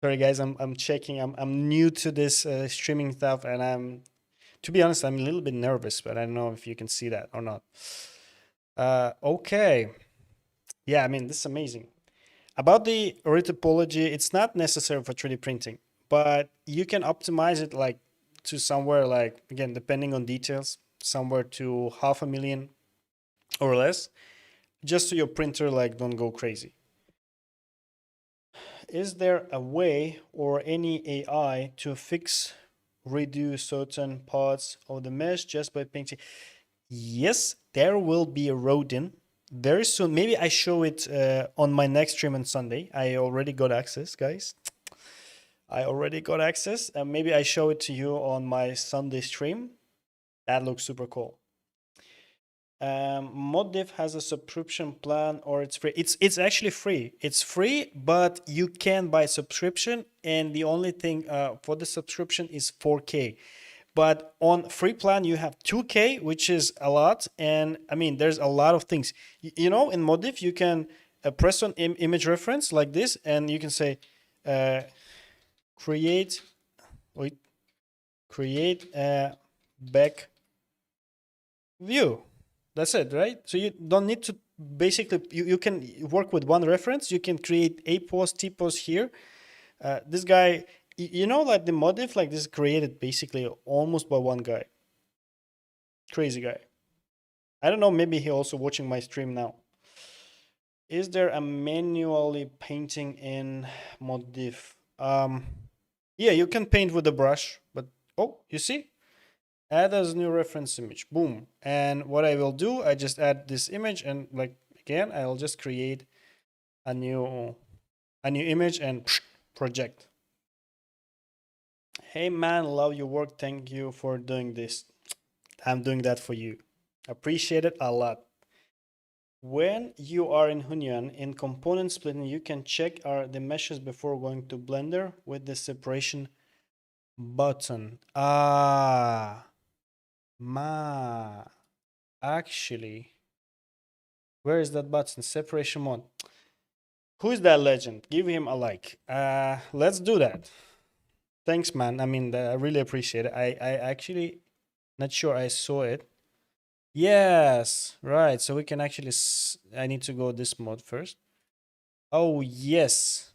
Sorry guys, I'm checking. I'm new to this streaming stuff, and to be honest, I'm a little bit nervous, but I don't know if you can see that or not. Okay. Yeah, I mean, this is amazing. About the retopology, it's not necessary for 3D printing, but you can optimize it like to somewhere like, again, depending on details, somewhere to 500,000 or less, just so your printer like don't go crazy. Is there a way or any AI to fix redo certain parts of the mesh just by painting. Yes, there will be a rodent very soon. Maybe I show it on my next stream on Sunday. I already got access, guys. I already got access. And maybe I show it to you on my Sunday stream. That looks super cool. Moddiv has a subscription plan, or it's free. It's actually free. It's free, but you can buy subscription, and the only thing for the subscription is 4K. But on free plan you have 2K, which is a lot. And I mean, there's a lot of things. You know, in Moddiv you can press on image reference like this, and you can say create a back view. That's it, right? So you don't need to basically, you can work with one reference. You can create a pose, T pose here. This guy, you know, like the Moddiv, like this is created basically almost by one guy. Crazy guy. I don't know, maybe he also watching my stream now. Is there a manually painting in Moddiv? Yeah, you can paint with a brush, but oh, you see? Add as new reference image, boom. And what I will do, I just add this image, and like again, I'll just create a new image and project. Hey man, love your work. Thank you for doing this. I'm doing that for you. Appreciate it a lot. When you are in Hunyan, in component splitting, you can check the meshes before going to Blender with the separation button. Actually, where is that button? Separation mode. Who is that legend? Give him a like. Let's do that. Thanks, man. I mean, I really appreciate it. I actually not sure I saw it. Yes, right. So we can actually, I need to go this mode first. Oh, yes.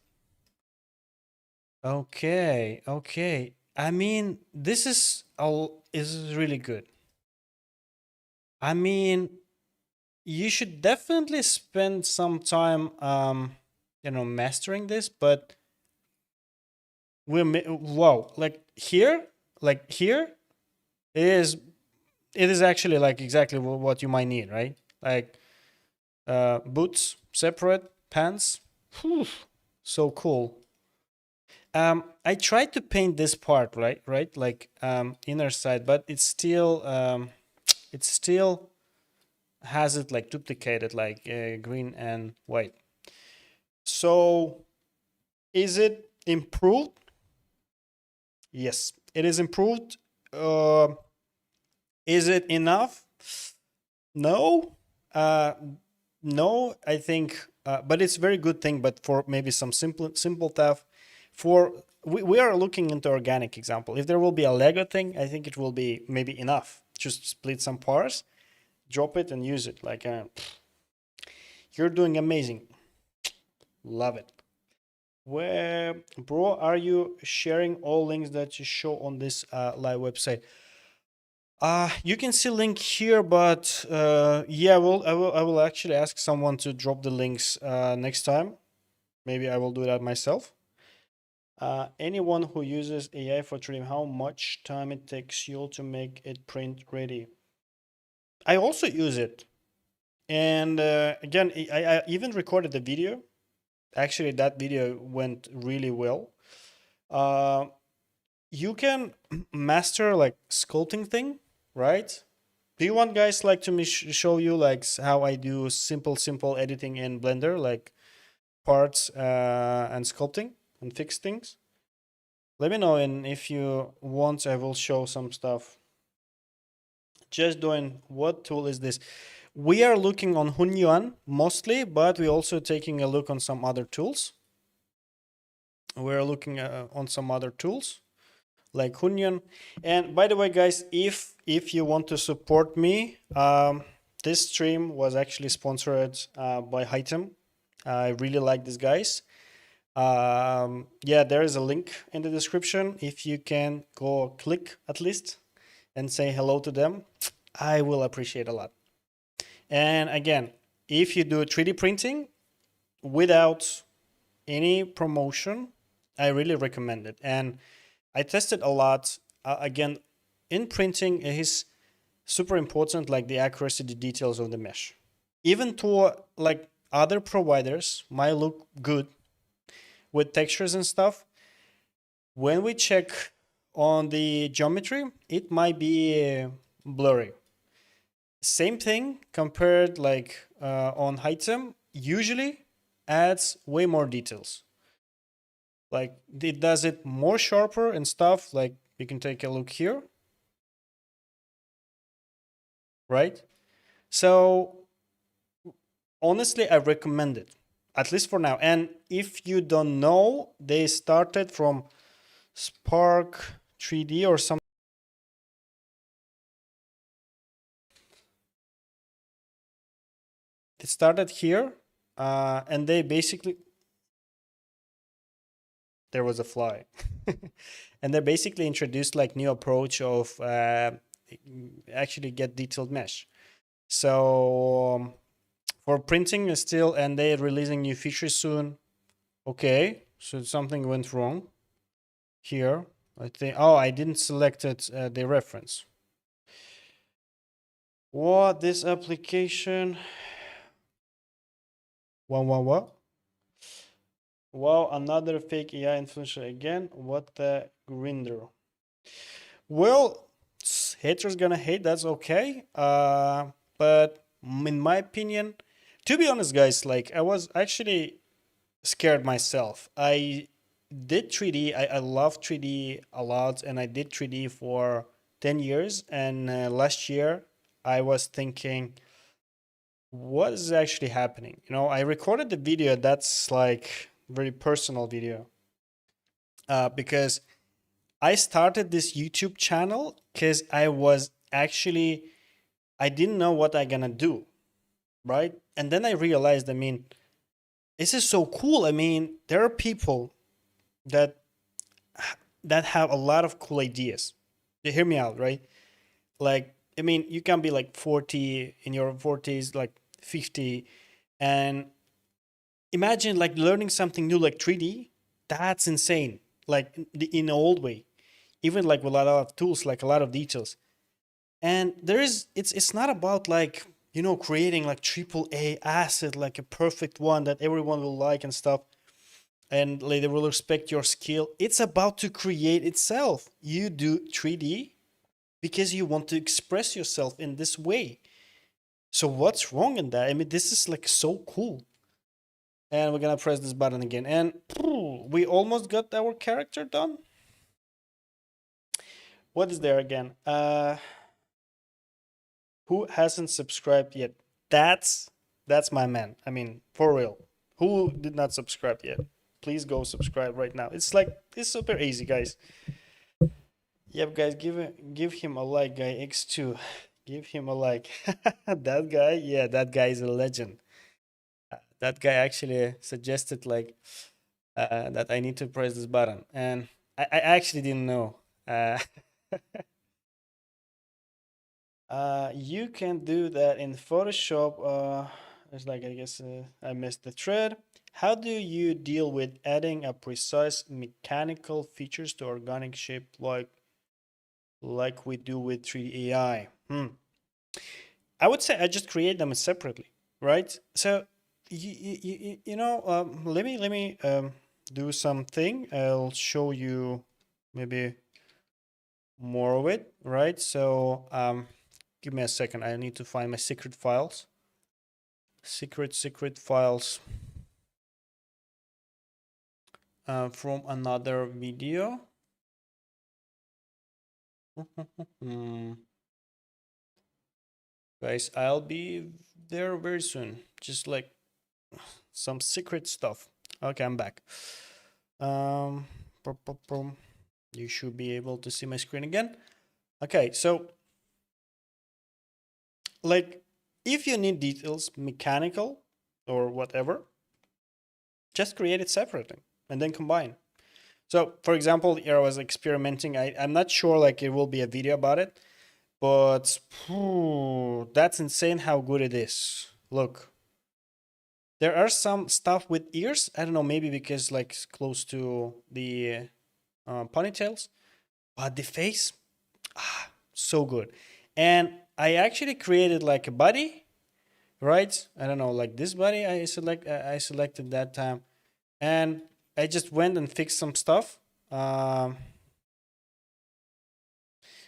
Okay, okay. I mean, this is really good. I mean, you should definitely spend some time, you know, mastering this, but wow, like here it is actually like exactly what you might need, right? Like boots separate, pants. Whew, so cool. I tried to paint this part, right, like inner side, but it's still has it like duplicated, like green and white. So is it improved? Yes, it is improved. Is it enough? No. No, I think, but it's a very good thing. But for maybe some simple stuff, we are looking into organic example. If there will be a Lego thing, I think it will be maybe enough. Just split some parts, drop it, and use it. Like you're doing amazing. Love it. Where, bro, are you sharing all links that you show on this live website? You can see link here, but yeah, I will actually ask someone to drop the links next time. Maybe I will do that myself. Anyone who uses AI for trading, how much time it takes you to make it print ready? I also use it, and again, I even recorded the video. Actually, that video went really well. You can master like sculpting thing, right? Do you want guys like to me show you like how I do simple editing in Blender, like parts and sculpting and fix things? Let me know, and if you want, I will show some stuff. Just doing, what tool is this? We are looking on Hunyan mostly, but we're also taking a look on some other tools. We're looking on some other tools like Hunyan. And by the way, guys, if you want to support me, this stream was actually sponsored by Hitem. I really like these guys. Yeah, there is a link in the description. If you can go click at least and say hello to them, I will appreciate a lot. And again, if you do 3D printing without any promotion, I really recommend it. And I tested a lot again, in printing, it is super important, like the accuracy, the details of the mesh. Even to like other providers might look good with textures and stuff. When we check on the geometry, it might be blurry. Same thing compared like on item, usually adds way more details. Like it does it more sharper and stuff. Like you can take a look here, right? So honestly, I recommend it, at least for now. And if you don't know, they started from Spark 3D or something. It started here, and they basically, there was a fly. And they basically introduced like new approach of actually get detailed mesh. So for printing still, and they're releasing new features soon. Okay, so something went wrong here. I think, oh, I didn't select it, the reference. What, this application? What? Wow, another fake AI influencer again. What the grinder? Well, haters gonna hate, that's okay. But in my opinion, to be honest, guys, like I was actually scared myself. I did 3D. I love 3D a lot, and I did 3D for 10 years. And last year, I was thinking, what is actually happening? You know, I recorded the video that's like very personal video because I started this YouTube channel because I was actually, I didn't know what I gonna do, right? And then I realized, I mean, this is so cool. I mean, there are people that have a lot of cool ideas. You hear me out, right? Like, I mean, you can be like 40 in your 40s, like 50, and imagine like learning something new like 3D. That's insane. Like in an old way, even like with a lot of tools, like a lot of details. And there is, it's not about like, you know, creating like triple A asset, like a perfect one that everyone will like and stuff, and like they will respect your skill. It's about to create itself. You do 3D because you want to express yourself in this way. So what's wrong in that? I mean, this is like so cool. And we're gonna press this button again, and we almost got our character done. What is there again? Who hasn't subscribed yet? That's my man. I mean, for real. Who did not subscribe yet? Please go subscribe right now. It's like, it's super easy, guys. Yep, guys, give him a like, guy X2. Give him a like. That guy, yeah, that guy is a legend. That guy actually suggested like that I need to press this button, and I actually didn't know. You can do that in Photoshop. It's like, I guess I missed the thread. How do you deal with adding a precise mechanical features to organic shape like we do with 3D AI? I would say I just create them separately, right? So you know, let me do something. I'll show you maybe more of it, right? So give me a second. I need to find my secret files. Secret files from another video. Guys, I'll be there very soon. Just like some secret stuff. Okay, I'm back. You should be able to see my screen again. Okay, so like if you need details, mechanical or whatever, just create it separately and then combine. So for example, here I was experimenting. I'm not sure like it will be a video about it, but that's insane how good it is. Look, there are some stuff with ears. I don't know, maybe because like it's close to the ponytails. but the face, so good. And I actually created like a body, right? I don't know, like this body I selected that time, and I just went and fixed some stuff. Um,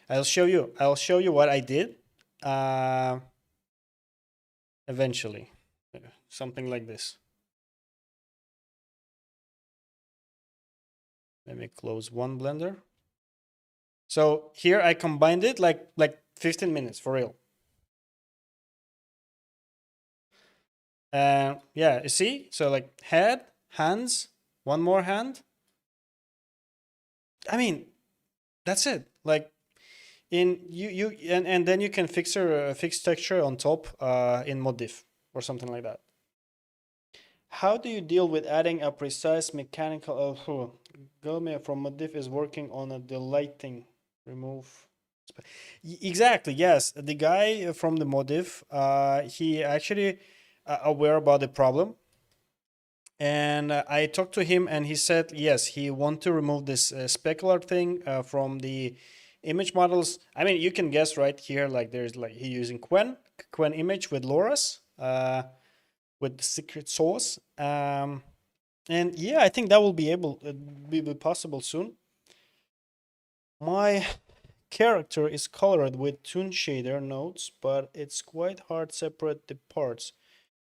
I'll show you. I'll show you what I did. Uh, eventually, something like this. Let me close one blender. So here I combined it like 15 minutes for real. Yeah, you see? So like head, hands, one more hand. I mean, that's it. Like in you and then you can fix texture on top in modif or something like that. How do you deal with adding a precise mechanical Gomez from modif is working on a delighting remove. Exactly, yes. The guy from the modif, he actually aware about the problem, and I talked to him, and he said yes, he want to remove this specular thing from the image models. I mean, you can guess right here, like there's like he using Quen image with Loras, with the secret sauce, and yeah, I think that will be able be possible soon. My character is colored with toon shader nodes, but it's quite hard to separate the parts.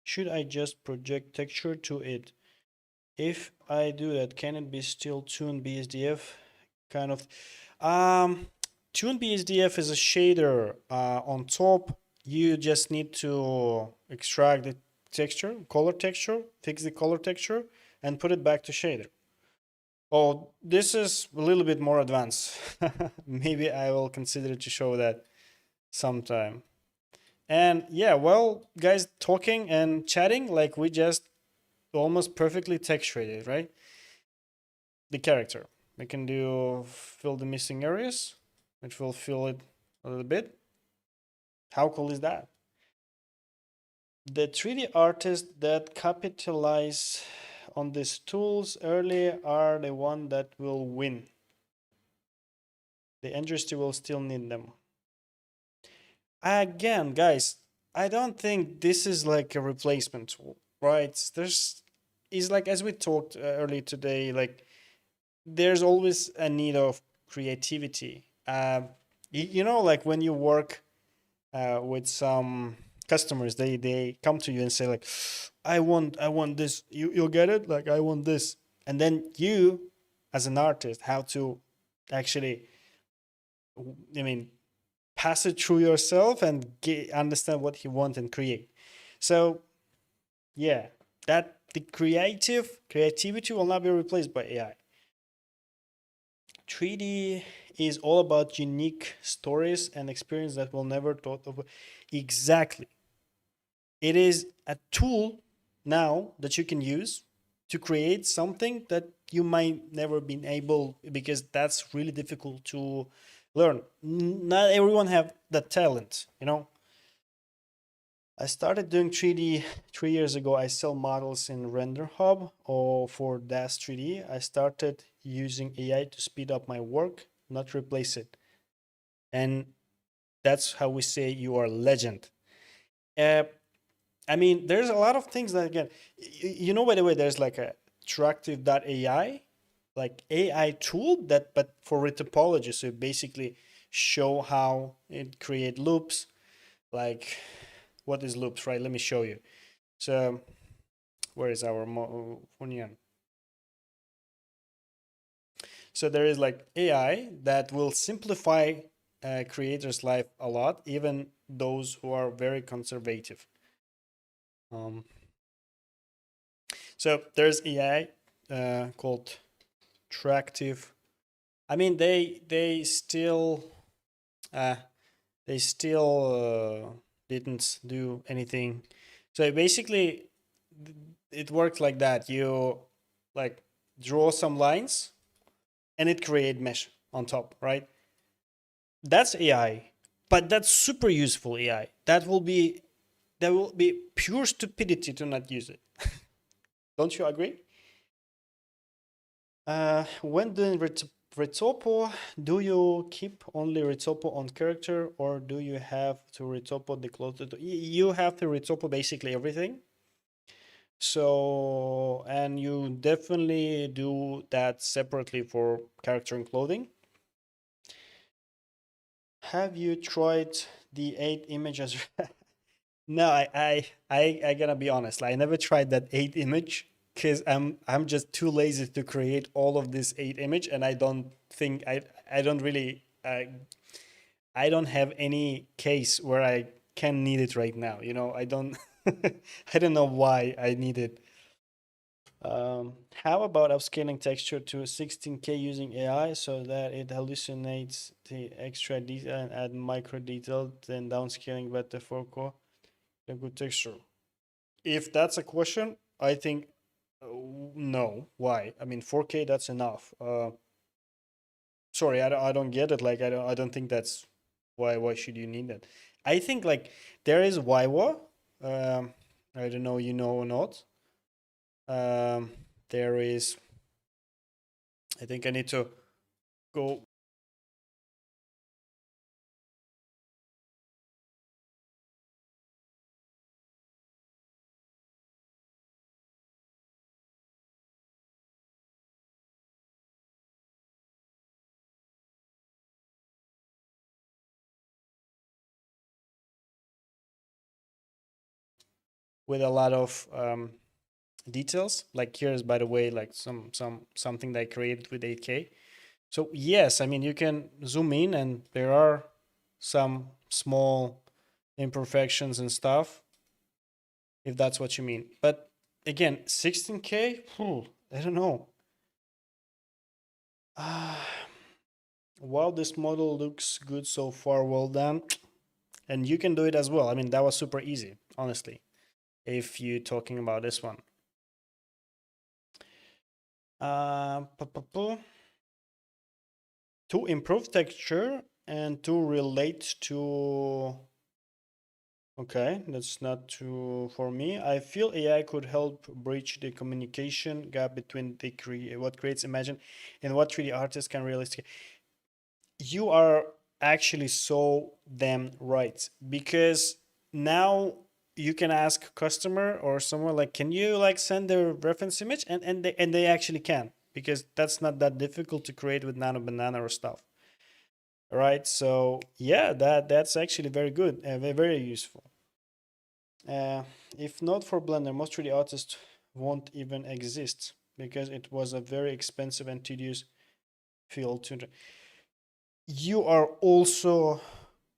Should I just project texture to it? If I do that, can it be still Toon BSDF? Kind of. Um, Toon BSDF is a shader on top. You just need to extract the texture, color texture, fix the color texture, and put it back to shader. Oh, this is a little bit more advanced. Maybe I will consider to show that sometime. And yeah, well, guys, talking and chatting, like we just almost perfectly texturated, right? The character. We can do fill the missing areas, which will fill it a little bit. How cool is that? The 3D artists that capitalize on these tools early are the one that will win. The industry will still need them. Again, guys, I don't think this is like a replacement tool, right? There's is like as we talked earlier today, like there's always a need of creativity. You know, like when you work with some customers, they come to you and say like, I want this. You'll get it. Like I want this, and then you, as an artist, have to actually, I mean, pass it through yourself and understand what you want and create. So yeah, that the creativity will not be replaced by AI. 3D is all about unique stories and experience that we'll never thought of. Exactly. It is a tool now that you can use to create something that you might never been able, because that's really difficult to learn. Not everyone have that talent, you know. I started doing 3D 3 years ago. I sell models in Render Hub or for Dash 3D. I started using AI to speed up my work, not replace it. And that's how we say you are a legend. Uh, I mean, there's a lot of things that, again, you know, by the way, there's like a Tractive.ai, like AI tool that, but for topology. So basically show how it create loops, like what is loops, right? Let me show you. So where is our Hunyan? So there is like AI that will simplify creators' life a lot, even those who are very conservative. So there's AI called Tractive. I mean, uh, they still didn't do anything. So basically, it works like that. You like draw some lines, and it create mesh on top, right? That's AI, but that's super useful AI. That will be pure stupidity to not use it. Don't you agree? When doing Retopo, do you keep only retopo on character or do you have to retopo the clothes? You have to retopo basically everything. So, and you definitely do that separately for character and clothing. Have you tried the 8 images? No, I gotta be honest. Like, I never tried that 8 image because I'm just too lazy to create all of this 8 image, and I don't think I don't really I don't have any case where I can need it right now. I don't I don't know why I need it. How about upscaling texture to 16K using AI so that it hallucinates the extra detail and add micro detail, then downscaling better for core a good texture? If that's a question, I think no. Why? I mean, 4K, that's enough. Sorry, I don't get it. Like, I don't think that's why should you need that? I think like there is Waiwa. I don't know, or not. Um, there is. I think I need to go with a lot of details. Like, here's, by the way, like something that I created with 8K. So yes, I mean, you can zoom in and there are some small imperfections and stuff, if that's what you mean. But again, 16K, I don't know. Ah, wow, this model looks good so far. Well done. And you can do it as well. I mean, that was super easy, honestly, if you're talking about this one. Uh, pu- pu- pu. To improve texture and to relate to. Okay, that's not too for me. I feel AI could help bridge the communication gap between what creates imagine and what 3D artists can realistically. You are actually so damn right, because now you can ask customer or someone like, can you like send their reference image, and they actually can, because that's not that difficult to create with Nano Banana or stuff. Right? So yeah, that's actually very good and very useful. If not for Blender, most 3D artists won't even exist because it was a very expensive and tedious field to. You are also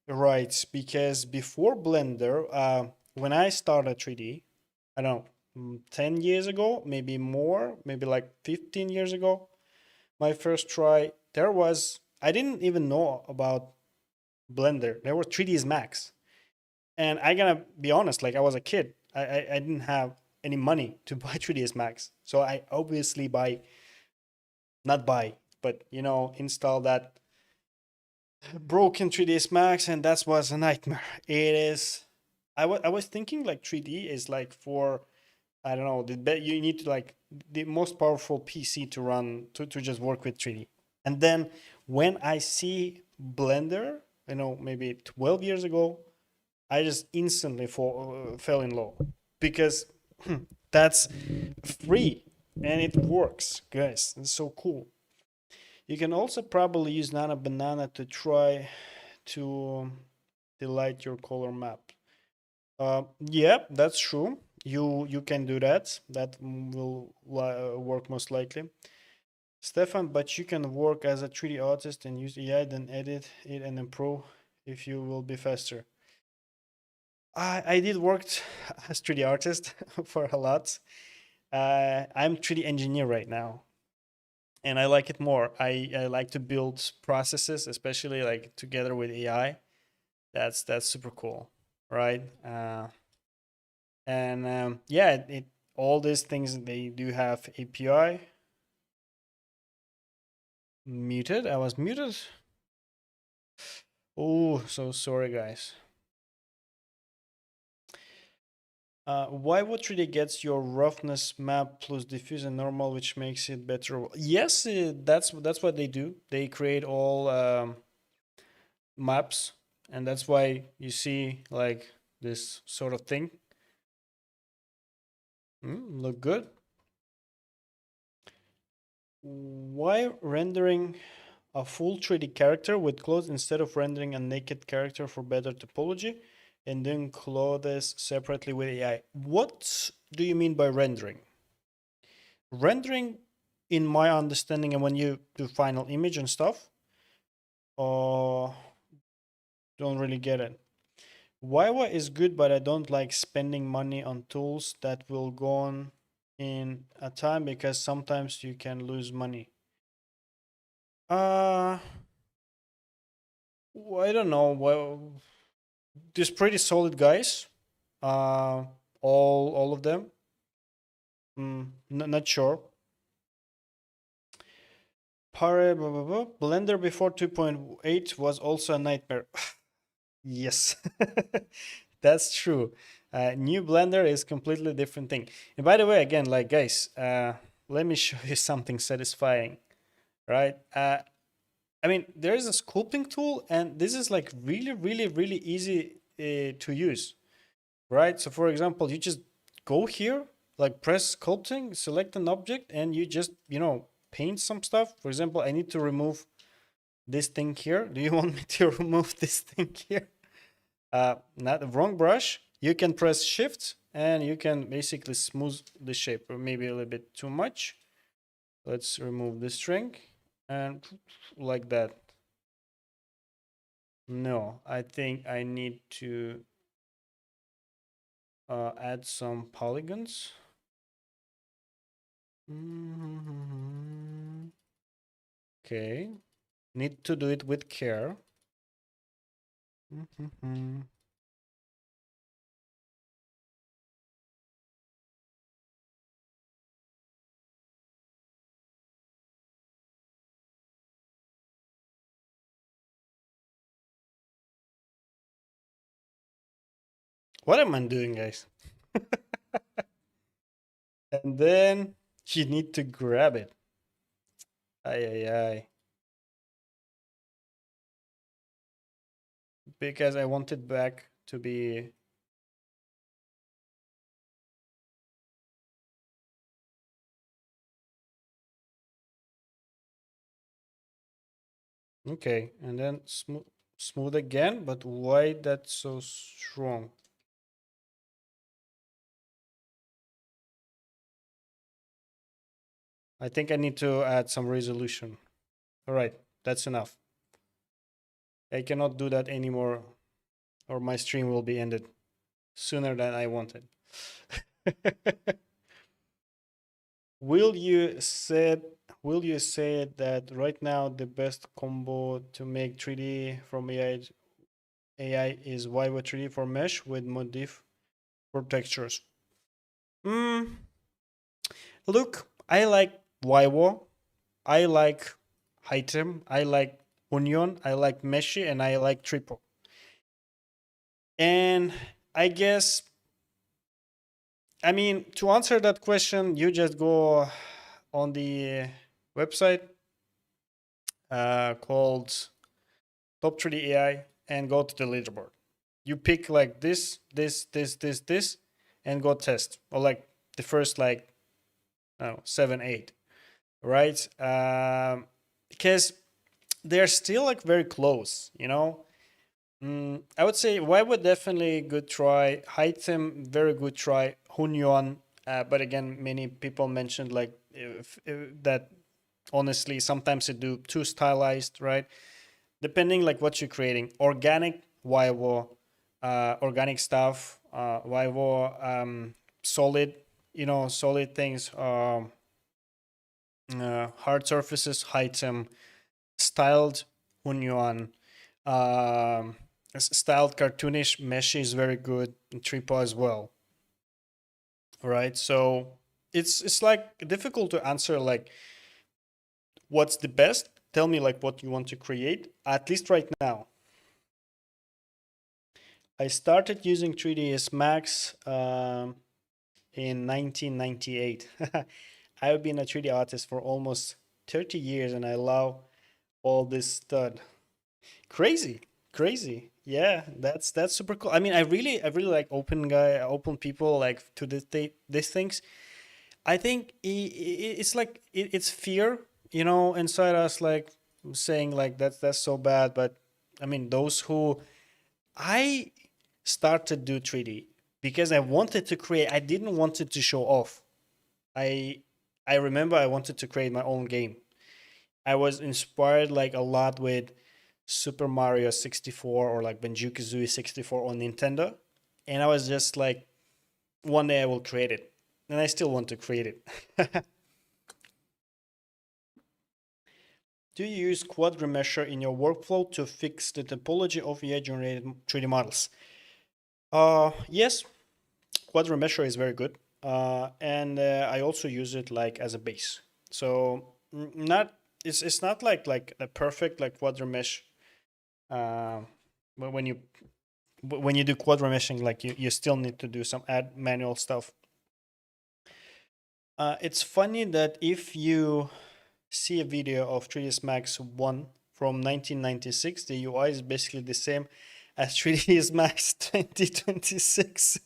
right, because before Blender, when I started 3D, I don't know, 10 years ago, maybe more, maybe like 15 years ago, my first try, I didn't even know about Blender. There was 3ds Max. And I gotta be honest, like, I was a kid. I didn't have any money to buy 3ds Max. So I obviously not buy, but install that broken 3ds Max, and that was a nightmare. It is. I was thinking like 3D is like for, I don't know, you need to like the most powerful PC to run to just work with 3D. And then when I see Blender, maybe 12 years ago, I just instantly fell in love, because that's free and it works, guys. It's so cool. You can also probably use Nana Banana to try to delete your color map. Yeah, that's true. You can do that. That will work most likely. Stefan, but you can work as a 3D artist and use AI, then edit it and improve if you will be faster. I did work as 3D artist for a lot. I'm 3D engineer right now, and I like it more. I like to build processes, especially like together with AI. That's super cool, right? And yeah, all these things, they do have API. Muted. I was muted. Oh, so sorry, guys. Why 3D gets your roughness map plus diffuse and normal, which makes it better? Yes, that's what they do. They create all maps, and that's why you see like this sort of thing. Look good. Why rendering a full 3D character with clothes instead of rendering a naked character for better topology and then clothes separately with AI? What do you mean by rendering? Rendering, in my understanding, and when you do final image and stuff, don't really get it. Waiwa is good, but I don't like spending money on tools that will go on in a time because sometimes you can lose money. Uh, I don't know. Well, there's pretty solid guys. All of them. Not sure. Blah, blah, blah. Blender before 2.8 was also a nightmare. Yes, that's true. New Blender is completely different thing. And by the way, again, like guys, let me show you something satisfying, right? I mean, there is a sculpting tool, and this is like really easy to use, right? So for example, you just go here, like press sculpting, select an object, and you just, paint some stuff. For example, I need to remove this thing here. Do you want me to remove this thing here? Not the wrong brush. You can press shift and you can basically smooth the shape, or maybe a little bit too much. Let's remove the string and like that. No, I think I need to add some polygons. Okay, need to do it with care. What am I doing, guys? And then you need to grab it. Ay. Because I want it back to be. Okay, and then smooth again, but why that's so strong? I think I need to add some resolution. All right, that's enough. I cannot do that anymore, or my stream will be ended sooner than I wanted. Will you say that right now the best combo to make 3D from AI is Vivo 3D for mesh with modif for textures? Look, I like Vivo, I like Item, I like Hunyan, I like Meshi, and I like Triple. And I guess, I mean, to answer that question, you just go on the website called Top 3D AI and go to the leaderboard. You pick like this, and go test, or like the first like, I don't know, 7, 8, right? Because they're still like very close, I would say why would definitely good try. Item very good try. Hunyan, but again, many people mentioned like if that honestly sometimes they do too stylized, right? Depending like what you're creating. Organic Vivo, organic stuff. Vivo, solid, solid things. Hard surfaces. Item, styled Hunyan. Styled cartoonish mesh is very good, and tripo as well. Right, so it's like difficult to answer like what's the best. Tell me like what you want to create, at least right now. I started using 3ds Max in 1998. I've been a 3D artist for almost 30 years and I love all this stuff. Crazy, crazy. Yeah, that's super cool. I mean, I really like open people like to these things. I think it's like it's fear, inside us, like saying like that's so bad. But I mean, those who I started do 3D because I wanted to create. I didn't want it to show off. I I remember I wanted to create my own game. I was inspired like a lot with Super Mario 64 or like Banjo-Kazooie 64 on Nintendo. And I was just like, one day I will create it. And I still want to create it. Do you use quad remesher in your workflow to fix the topology of AI generated 3D models? Yes, quad remesher is very good. And I also use it like as a base. So not it's not like a perfect like quad remesh. But when you do quad remeshing, like you still need to do some add manual stuff. It's funny that if you see a video of 3ds Max 1 from 1996, the UI is basically the same as 3ds Max 2026.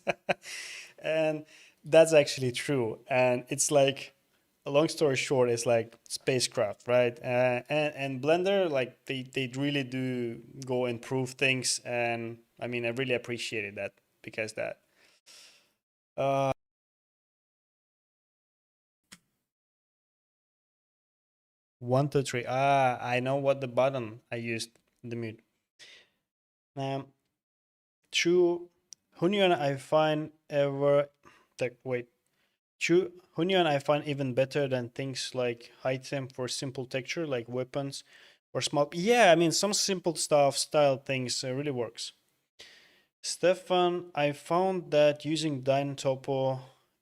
And that's actually true. And it's like, a long story short, it's like spacecraft, right? And Blender, like they really do go improve things. And I mean, I really appreciated that because that. Uh, 1, 2, 3. Ah, I know what the button I used in the mute. Um, True Hunyan I find ever wait. True Hunyan I find even better than things like item for simple texture like weapons or small. Yeah, I mean some simple stuff, style things really works. Stefan, I found that using Dyne Topo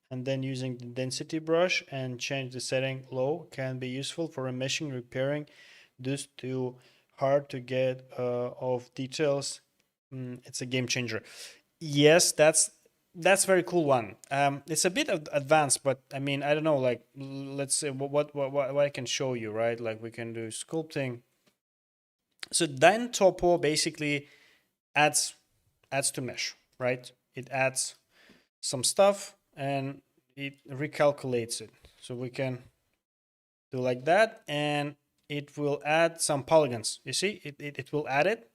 and then using the density brush and change the setting low can be useful for remeshing, repairing due to hard to get of details. It's a game changer. Yes, that's very cool one. It's a bit advanced, but I mean, I don't know. Like, let's say what I can show you, right? Like, we can do sculpting. So Dyne Topo basically adds to mesh, right? It adds some stuff and it recalculates it. So we can do like that, and it will add some polygons. You see, it will add it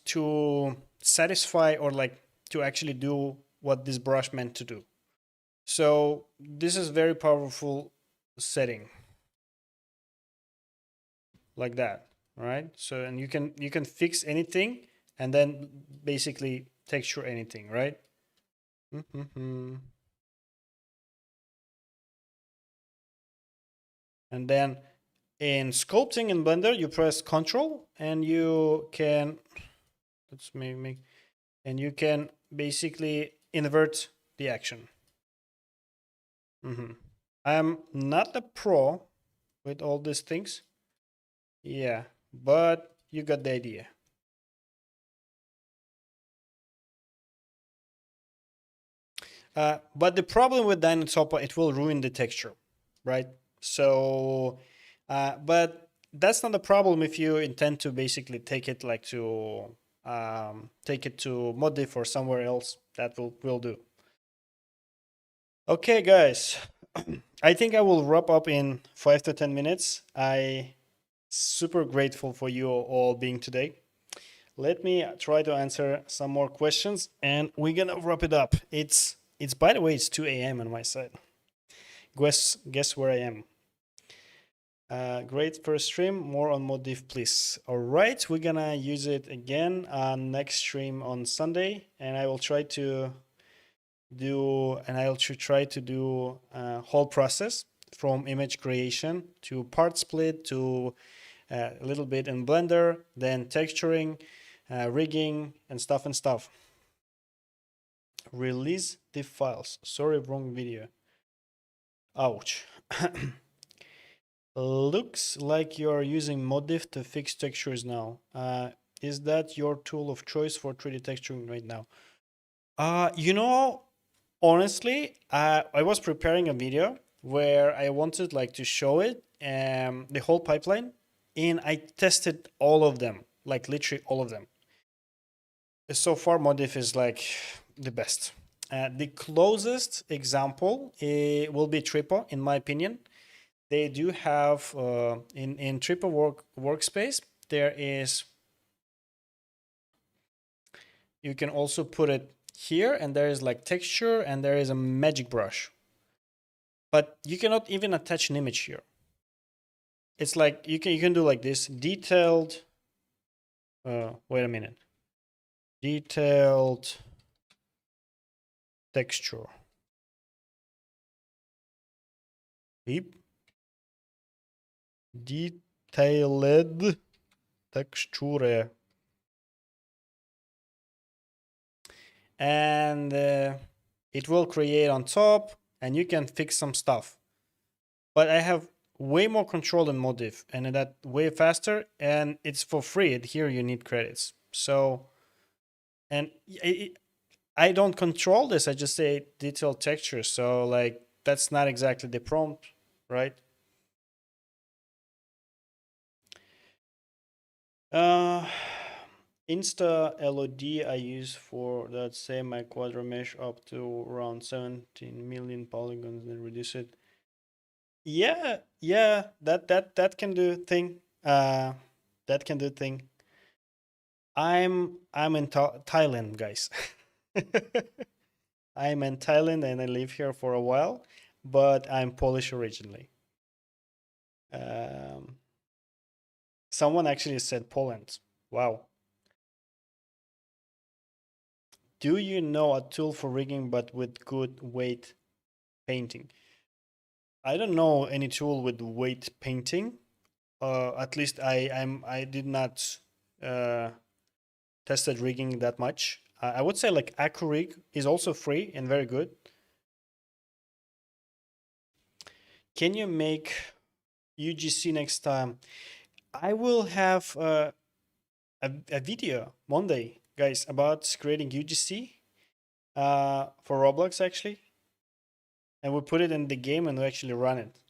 to satisfy or like to actually do what this brush meant to do. So this is very powerful setting like that, right? So and you can fix anything and then basically texture anything, right? And then in sculpting in Blender, you press Control and you can let's make and you can basically invert the action. I'm not a pro with all these things. Yeah, but you got the idea. But the problem with Dynasopa, it will ruin the texture, right? So, but that's not a problem if you intend to basically take it like to take it to Modif or somewhere else. That will do. Okay, guys. I think I will wrap up in 5 to 10 minutes. I super grateful for you all being today. Let me try to answer some more questions and we're gonna wrap it up. It's by the way, it's 2 a.m. on my side. Guess where I am. Great first stream. More on Modif, please. All right, we're gonna use it again on next stream on Sunday, and I will try to do whole process from image creation to part split to a little bit in Blender, then texturing, rigging, and stuff. Release the files. Sorry, wrong video. Ouch. Looks like you're using Modif to fix textures now. Is that your tool of choice for 3D texturing right now? You know, honestly, I was preparing a video where I wanted like to show it, the whole pipeline, and I tested all of them, like literally all of them. So far, Modif is like the best. The closest example will be Tripo, in my opinion. They do have in Tripo workspace. There is, you can also put it here, and there is like texture, and there is a magic brush. But you cannot even attach an image here. It's like you can do like this detailed. Wait a minute. Detailed texture. Beep. Detailed texture. And it will create on top, and you can fix some stuff. But I have way more control in Modif, and that way faster, and it's for free. Here you need credits. So, and I don't control this. I just say detailed texture. So like that's not exactly the prompt, right? Insta LOD I use for that same my quadro mesh up to around 17 million polygons and reduce it. Yeah, yeah, that can do thing. That can do thing. I'm in Thailand, guys. I'm in Thailand and I live here for a while, but I'm Polish originally. Um, Someone actually said Poland. Wow. Do you know a tool for rigging but with good weight painting? I don't know any tool with weight painting. At least I did not uh, tested rigging that much. I would say like AccuRig is also free and very good. Can you make UGC next time? I will have a video Monday, guys, about creating UGC for Roblox actually, and we put it in the game and we actually run it.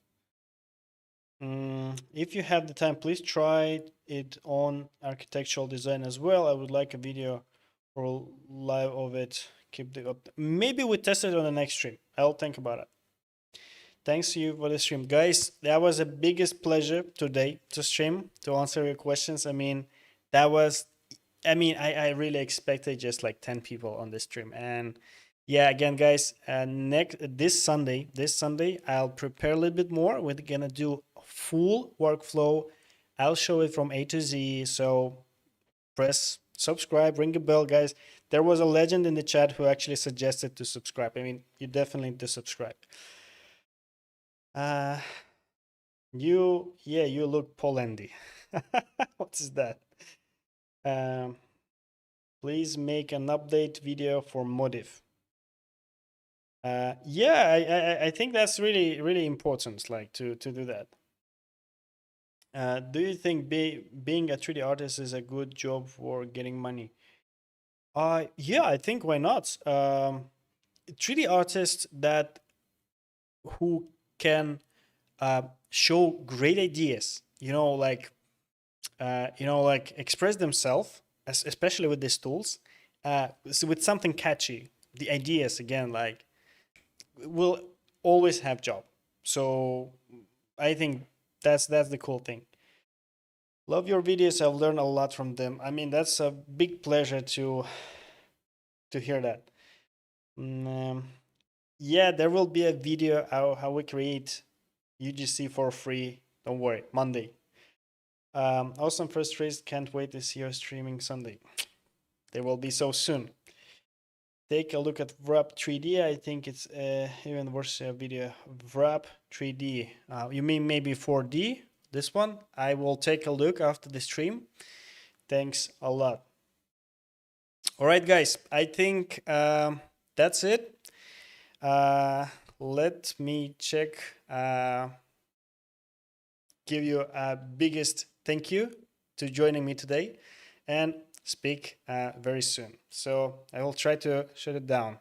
If you have the time, please try it on architectural design as well. I would like a video or live of it. Keep the up. Maybe we test it on the next stream. I'll think about it. Thanks to you for the stream, guys. That was the biggest pleasure today to stream to answer your questions. I mean, that was. I mean, I really expected just like 10 people on this stream, and yeah, again, guys, next this Sunday, I'll prepare a little bit more. We're gonna do a full workflow. I'll show it from A to Z. So press subscribe, ring a bell, guys. There was a legend in the chat who actually suggested to subscribe. I mean, you definitely need to subscribe. Uh, you look Polandy. What is that? Um, please make an update video for Modif. Yeah, I think that's really important, like to do that. Do you think being a 3D artist is a good job for getting money? Yeah, I think why not? 3D artists that who can show great ideas, like express themselves, especially with these tools, with something catchy. The ideas again, like will always have job. So I think that's the cool thing. Love your videos. I've learned a lot from them. I mean, that's a big pleasure to hear that. Yeah, there will be a video how we create UGC for free. Don't worry, Monday. Awesome first race. Can't wait to see your streaming Sunday. They will be so soon. Take a look at Wrap 3D. I think it's even worse video. Wrap 3D. You mean maybe 4D? This one? I will take a look after the stream. Thanks a lot. All right, guys. I think that's it. Let me check. Give you a biggest thank you to joining me today. and speak very soon. So I will try to shut it down.